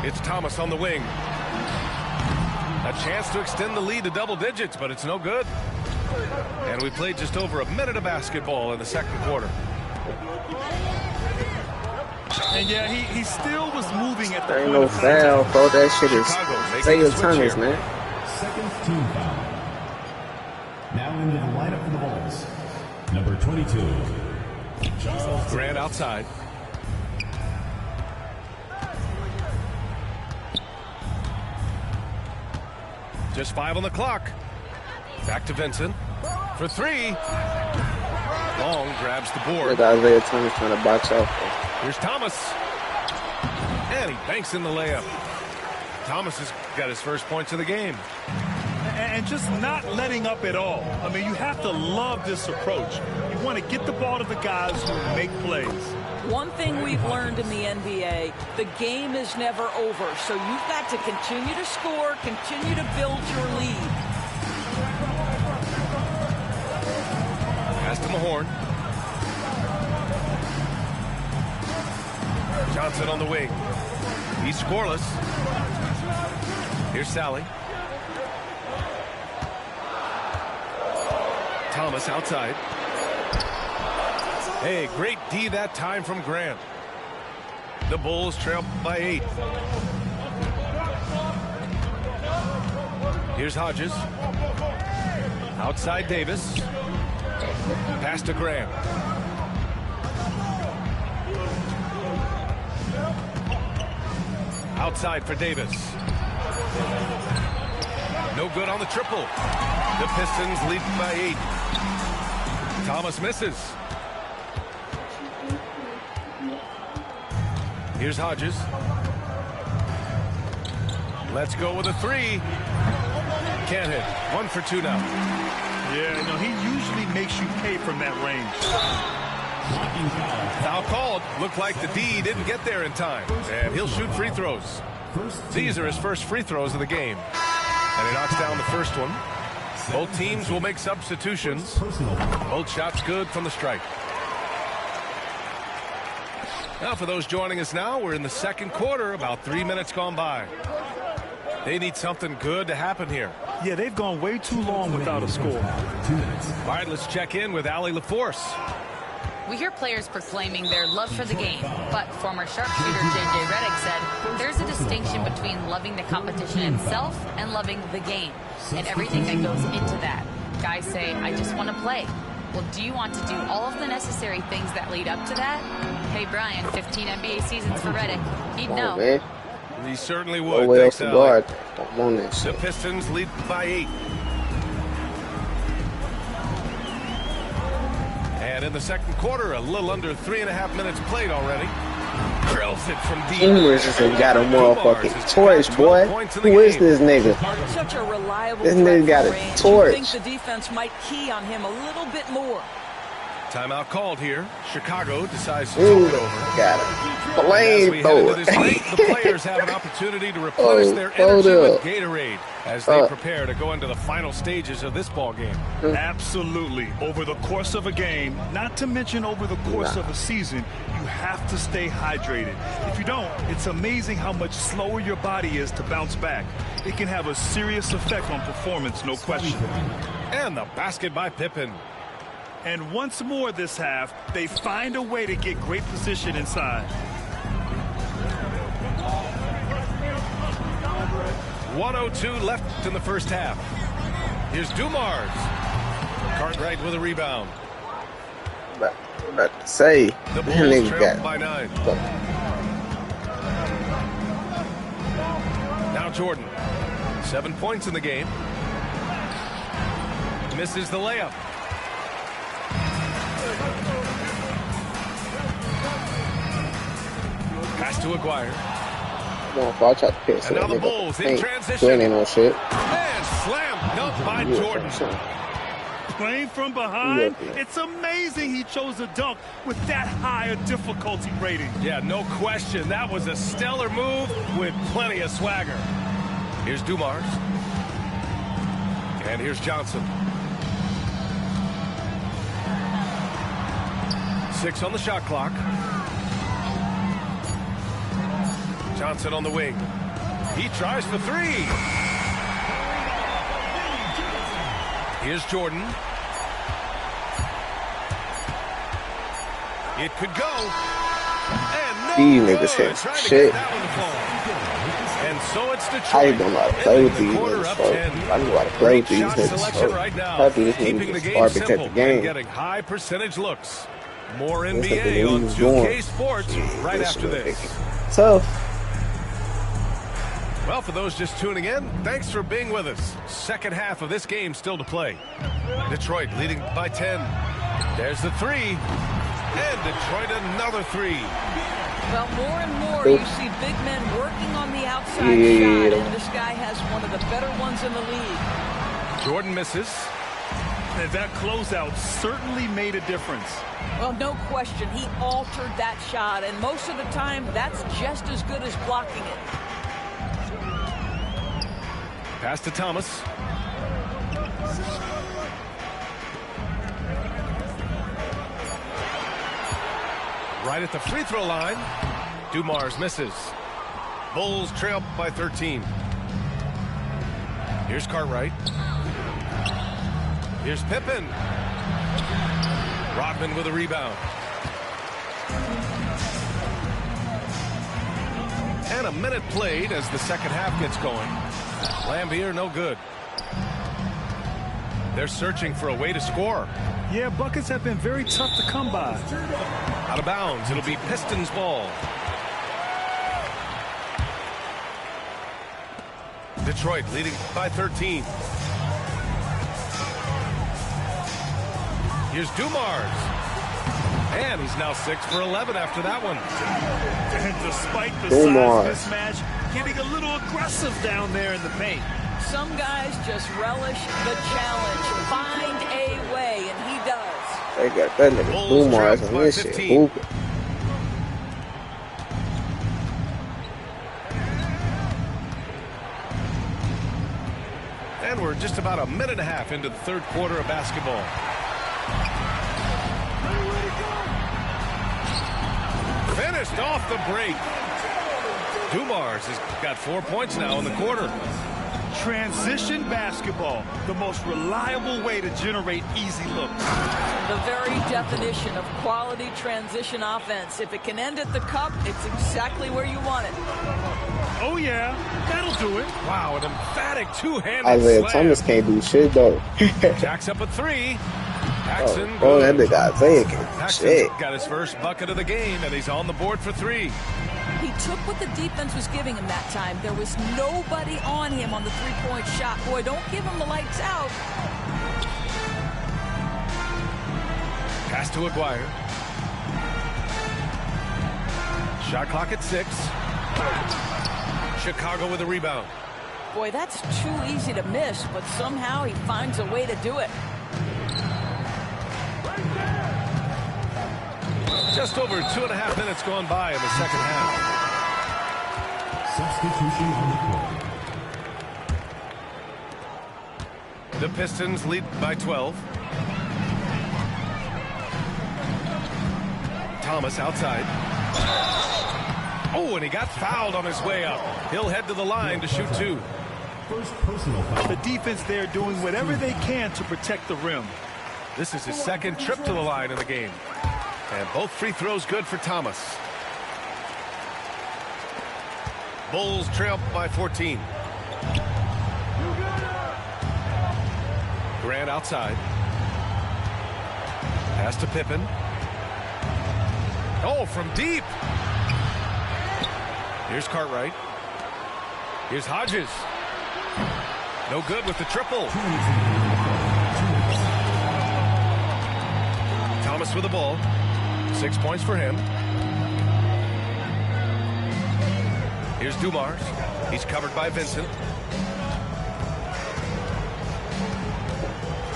It's Thomas on the wing. A chance to extend the lead to double digits, but it's no good. And we played just over a minute of basketball in the second quarter. And yeah, he still was moving at the There ain't point no of foul, contact. bro. That shit is making a Isaiah switch Thomas, here. man. Second team foul. Now into the lineup for the Bulls. Number 22. Charles Grant outside. Just 5 on the clock. Back to Vincent for 3. Long grabs the board. Look at Isaiah Thomas trying to box out. Here's Thomas. And he banks in the layup. Thomas has got his first points of the game. And just not letting up at all. I mean, you have to love this approach. You want to get the ball to the guys who make plays. One thing we've learned in the NBA, the game is never over. So you've got to continue to score, continue to build your lead. Pass to Mahorn. Johnson on the wing. He's scoreless. Here's Sally. Thomas outside. Hey, great D that time from Grant. The Bulls trail by 8. Here's Hodges. Outside Davis. Pass to Grant. Outside for Davis. No good on the triple. The Pistons lead by 8. Thomas misses. Here's Hodges. Let's go with a 3. Can't hit. 1 for 2 now. Yeah, no, he usually makes you pay from that range. Foul called. Looked like the D didn't get there in time. And he'll shoot free throws. These are his first free throws of the game. And he knocks down the first one. Both teams will make substitutions. Both shots good from the stripe. Now for those joining us now, we're in the second quarter, about 3 minutes gone by. They need something good to happen here. Yeah, they've gone way too long without a score. All right, let's check in with Allie LaForce. We hear players proclaiming their love for the game, but former sharpshooter J.J. Redick said there's a distinction between loving the competition itself and loving the game and everything that goes into that. Guys say, I just want to play. Well, do you want to do all of the necessary things that lead up to that? Hey, Brian, 15 NBA seasons for Redick. He'd know. Man. He certainly would. Way Thanks, off the guard. Allie. I'm on that The shit. Pistons lead by 8. And in the second quarter, a little under 3.5 minutes played already. Drills it from deep. Boomers just got a motherfucking torch, boy. Who is this nigga? Such a reliable This nigga got a range. torch. You think the defense might key on him a little bit more. Timeout called here. Chicago decides to Ooh, talk it over. got a As we head into this break, the flamethrower. players have an opportunity to replenish their hold energy with up. Gatorade as they prepare to go into the final stages of this ball game. Absolutely. Over the course of a game, not to mention over the course of a season, you have to stay hydrated. If you don't, it's amazing how much slower your body is to bounce back. It can have a serious effect on performance, no question. And the basket by Pippen. And once more this half, they find a way to get great position inside. 1:02 left in the first half. Here's Dumars. Cartwright with a rebound. I'm about to say, The that Bulls nigga trail got by 9. Now Jordan. 7 points in the game. Misses the layup. Pass to Aguirre. Come on, I tried to piss And that now the nigga. Bulls in Ain't transition. doing ain't no shit. And slammed dunk by Jordan. Playing from behind, it's amazing he chose a dunk with that high a difficulty rating. Yeah, no question. That was a stellar move with plenty of swagger. Here's Dumars. And here's Johnson. 6 on the shot clock. Johnson on the wing. He tries for 3. Here's Jordan. It could go. And no These good. niggas hit Trying to shit. get that one to fall. And so it's Detroit. I ain't gonna know how to play with ending the these quarter niggas, up bro. 10. I know how to play with these Shot niggas, selection bro. right now. Happy this Keeping nigga the just game arbitrate simple the game. and getting high percentage looks. More That's what NBA the on niggas 2K doing. Sports right This after shit this. Tough. Well, for those just tuning in, thanks for being with us. Second half of this game still to play. Detroit leading by 10. There's the 3. And Detroit another 3. Well, more and more you see big men working on the outside shot, and this guy has one of the better ones in the league. Jordan misses. And that closeout certainly made a difference. Well, no question. He altered that shot, and most of the time, that's just as good as blocking it. Pass to Thomas. Right at the free throw line. Dumars misses. Bulls trail by 13. Here's Cartwright. Here's Pippen. Rodman with a rebound. And a minute played as the second half gets going. Lambier no good. They're searching for a way to score. Yeah, buckets have been very tough to come by. Out of bounds. It'll be Pistons ball. Detroit leading by 13. Here's Dumars. And he's now 6 for 11 after that one. And despite the size mismatch, getting a little aggressive down there in the paint. Some guys just relish the challenge. Find a way, and he does. They got that nigga Dumars on this shit. Hooping. And we're just about a minute and a half into the third quarter of basketball. Finished off the break. Dumars has got 4 points now in the quarter. Transition basketball, the most reliable way to generate easy looks. The very definition of quality transition offense. If it can end at the cup, it's exactly where you want it. Oh, yeah, that'll do it. Wow, an emphatic two-handed Isaiah slam. Thomas can't do shit, though. Jacks up a three. Paxson oh, that nigga Isaiah can do shit. Got his first bucket of the game, and he's on the board for 3. He took what the defense was giving him that time. There was nobody on him on the three-point shot. Boy, don't give him the lights out. Pass to Aguirre. Shot clock at 6. Chicago with a rebound. Boy, that's too easy to miss, but somehow he finds a way to do it. Just over 2.5 minutes gone by in the second half. Substitution on the court. The Pistons lead by 12. Thomas outside. Oh, and he got fouled on his way up. He'll head to the line to shoot 2. First personal foul. The defense there doing whatever they can to protect the rim. This is his second trip to the line in the game. And both free throws good for Thomas. Bulls trail by 14. Grant outside. Pass to Pippen. Oh, from deep. Here's Cartwright. Here's Hodges. No good with the triple. Thomas with the ball. 6 points for him. Here's Dumars. He's covered by Vincent.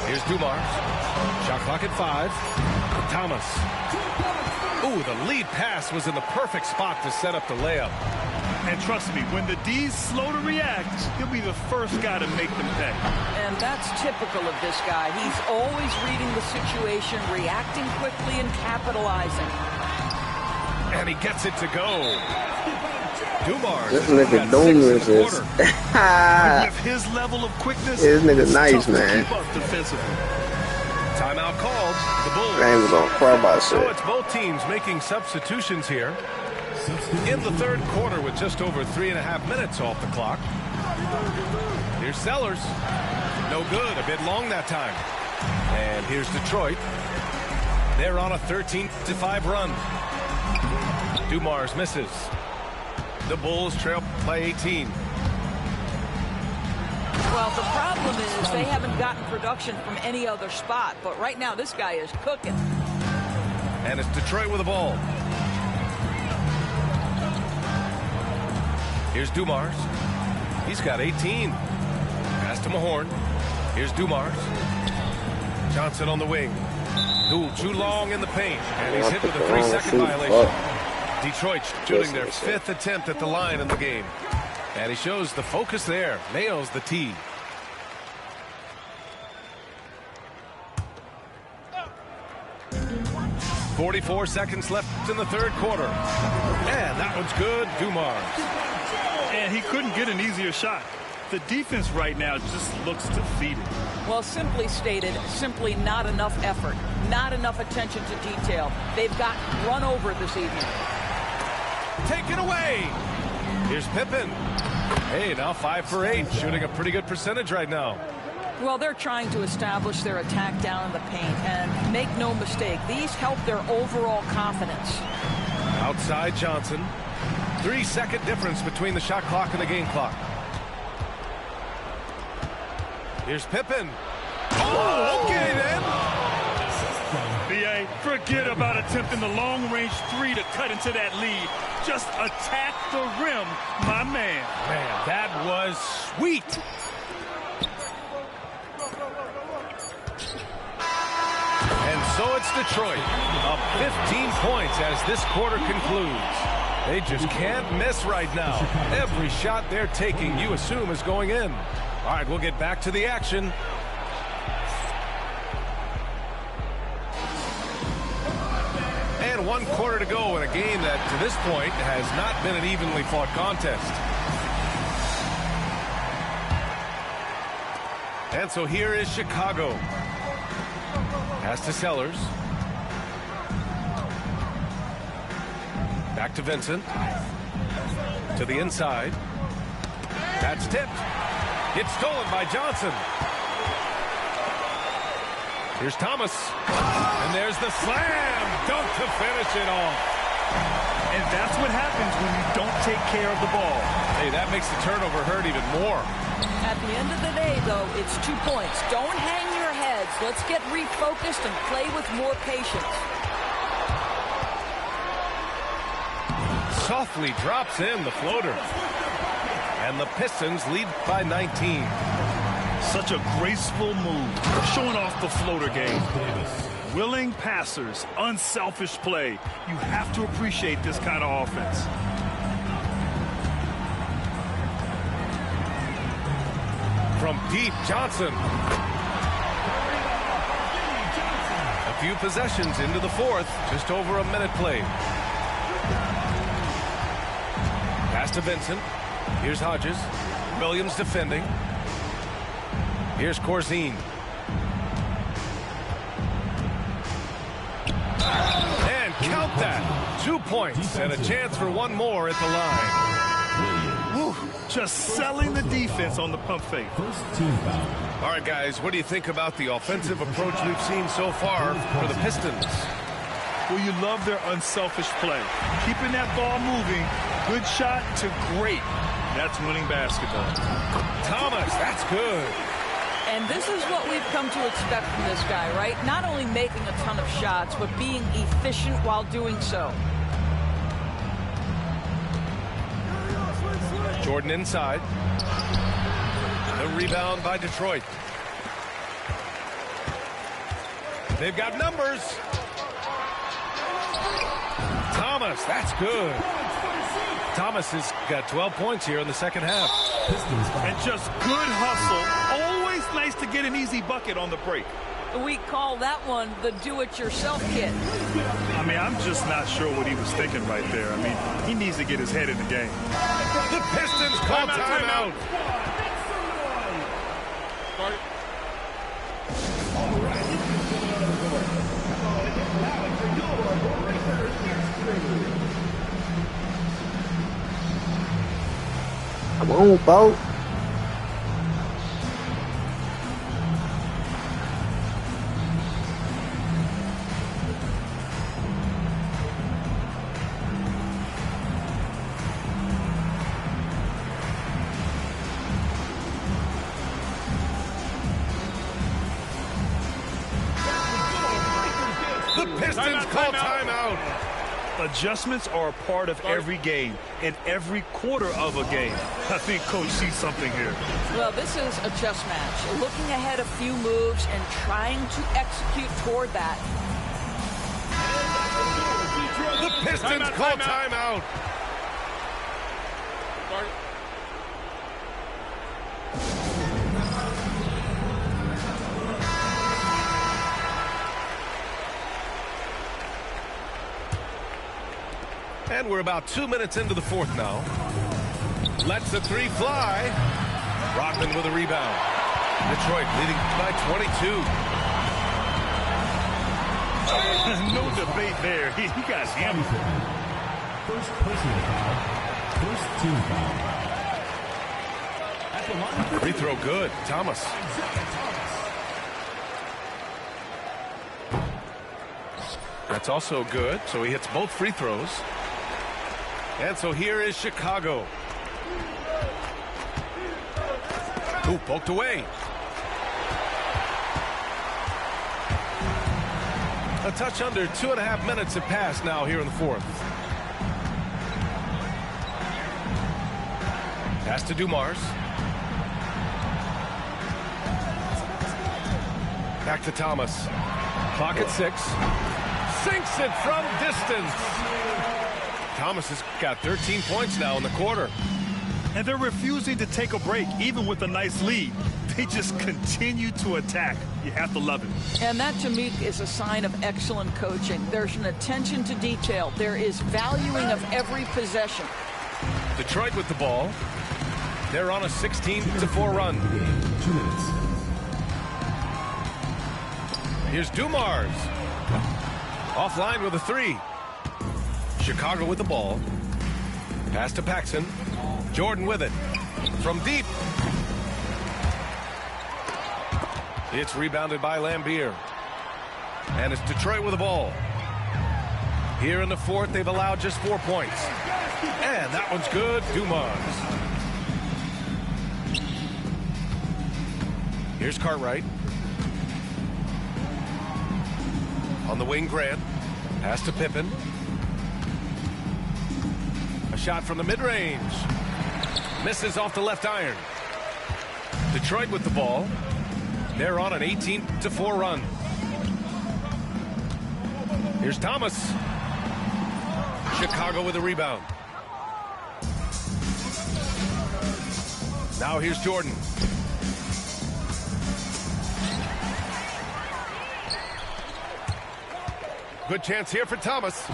Here's Dumars. Shot clock at 5. Thomas. Ooh, the lead pass was in the perfect spot to set up the layup. And trust me, when the D's slow to react, he'll be the first guy to make them pay. And that's typical of this guy. He's always reading the situation, reacting quickly, and capitalizing. And he gets it to go. Dumars. This nigga Dumars is. With his level of quickness, this nigga nice, man. Keep up defensively. Timeout called. The Bulls. I ain't gonna cry about shit. So it's both teams making substitutions here. In the third quarter with just over 3.5 minutes off the clock. Here's Sellers. No good. A bit long that time. And here's Detroit. They're on a 13-5 run. Dumars misses. The Bulls trail by 18. Well, the problem is they haven't gotten production from any other spot. But right now, this guy is cooking. And it's Detroit with the ball. Here's Dumars. He's got 18. Pass to Mahorn. Here's Dumars. Johnson on the wing. Ooh, too long in the paint. And he's hit with a 3-second violation. Detroit shooting their 5th attempt at the line in the game. And he shows the focus there. Nails the tee. .44 seconds left in the third quarter. And that one's good. Dumars. And he couldn't get an easier shot. The defense right now just looks defeated. Well, simply stated, simply not enough effort, not enough attention to detail. They've got run over this evening. Take it away. Here's Pippen. Hey, now 5 for 8, shooting a pretty good percentage right now. Well, they're trying to establish their attack down in the paint, and make no mistake, these help their overall confidence. Outside Johnson. 3-second difference between the shot clock and the game clock. Here's Pippen. Oh, okay then. B.A., forget about attempting the long-range three to cut into that lead. Just attack the rim, my man. Man, that was sweet. And so it's Detroit, up 15 points as this quarter concludes. They just can't miss right now. Every shot they're taking, you assume, is going in. All right, we'll get back to the action. And 1 quarter to go in a game that, to this point, has not been an evenly fought contest. And so here is Chicago. Pass to Sellers. Back to Vincent. To the inside. That's tipped. It's stolen by Johnson. Here's Thomas. And there's the slam dunk to finish it off. And that's what happens when you don't take care of the ball. Hey, that makes the turnover hurt even more. At the end of the day, though, it's 2 points. Don't hang your heads. Let's get refocused and play with more patience. Softly drops in the floater. And the Pistons lead by 19. Such a graceful move, showing off the floater game. Willing passers, unselfish play. You have to appreciate this kind of offense. From deep, Johnson. A few possessions into the fourth, just over a minute played. Pass to Vincent. Here's Hodges. Williams defending. Here's Corzine. And count that. 2 points and a chance for one more at the line. Woo, just selling the defense on the pump fake. All right, guys, what do you think about the offensive approach we've seen so far for the Pistons? Well, you love their unselfish play. Keeping that ball moving, good shot to great. That's winning basketball. Thomas, that's good. And this is what we've come to expect from this guy, right? Not only making a ton of shots, but being efficient while doing so. Jordan inside. The rebound by Detroit. They've got numbers. Thomas, that's good. Thomas has got 12 points here in the second half. And just good hustle. Always nice to get an easy bucket on the break. We call that one the do-it-yourself kit. I mean, I'm just not sure what he was thinking right there. I mean, he needs to get his head in the game. The Pistons call timeout. Come on, Bo. The Pistons call timeout. Adjustments are a part of every game and every quarter of a game. I think Coach sees something here. Well, this is a chess match. Looking ahead a few moves and trying to execute toward that. The Pistons call timeout. And we're about 2 minutes into the fourth now. Lets the three fly. Rodman with a rebound. Detroit leading by 22. No debate there. He got hammered. First personal foul. First team foul. At the line. Free throw good. Thomas. That's also good. So he hits both free throws. And so here is Chicago. Ooh, poked away. A touch under 2.5 minutes have passed now here in the fourth. Pass to Dumars. Back to Thomas. Clock at 6. Sinks it from distance. Thomas has got 13 points now in the quarter. And they're refusing to take a break, even with a nice lead. They just continue to attack. You have to love it. And that, to me, is a sign of excellent coaching. There's an attention to detail. There is valuing of every possession. Detroit with the ball. They're on a 16-4 run. 2 minutes. Here's Dumars. Offline with a 3. Chicago with the ball. Pass to Paxson. Jordan with it. From deep. It's rebounded by Lambier. And it's Detroit with the ball. Here in the fourth, they've allowed just 4 points. And that one's good. Dumars. Here's Cartwright. On the wing, Grant. Pass to Pippen. A shot from the mid-range. Misses off the left iron. Detroit with the ball. They're on an 18-4 run. Here's Thomas. Chicago with a rebound. Now here's Jordan. Good chance here for Thomas.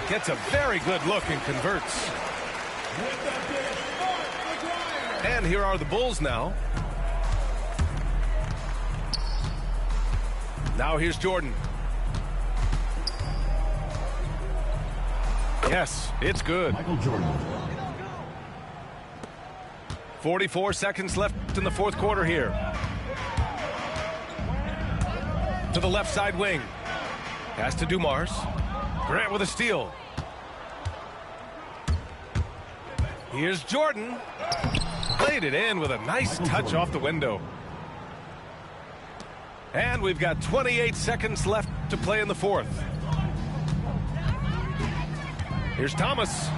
Gets a very good look and converts. And here are the Bulls now. Now here's Jordan. Yes, it's good. Michael Jordan. 44 seconds left in the fourth quarter here. To the left side wing. Pass to Dumars. Grant with a steal. Here's Jordan. Played it in with a nice touch off the window. And we've got 28 seconds left to play in the fourth. Here's Thomas.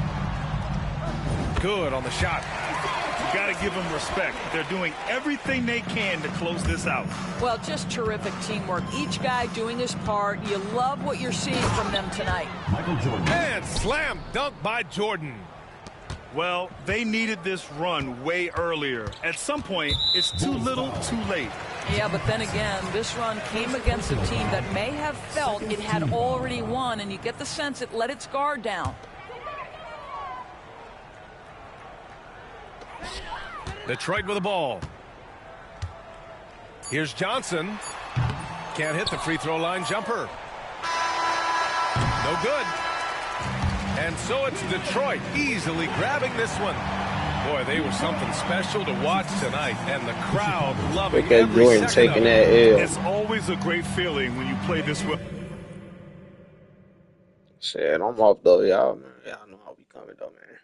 Good on the shot. You got to give them respect. They're doing everything they can to close this out. Well, just terrific teamwork. Each guy doing his part. You love what you're seeing from them tonight. Michael Jordan. And slam dunk by Jordan. Well, they needed this run way earlier. At some point, it's too little, too late. Yeah, but then again, this run came against a team that may have felt it had already won, and you get the sense it let its guard down. Detroit with the ball. Here's Johnson. Can't hit the free throw line jumper. No good. And so it's Detroit easily grabbing this one. Boy, they were something special to watch tonight, and the crowd loving Look at every Jordan second taking of it. that L. It's always a great feeling when you play this well. Shit, I'm off though, y'all, man. Y'all know how we coming though, man.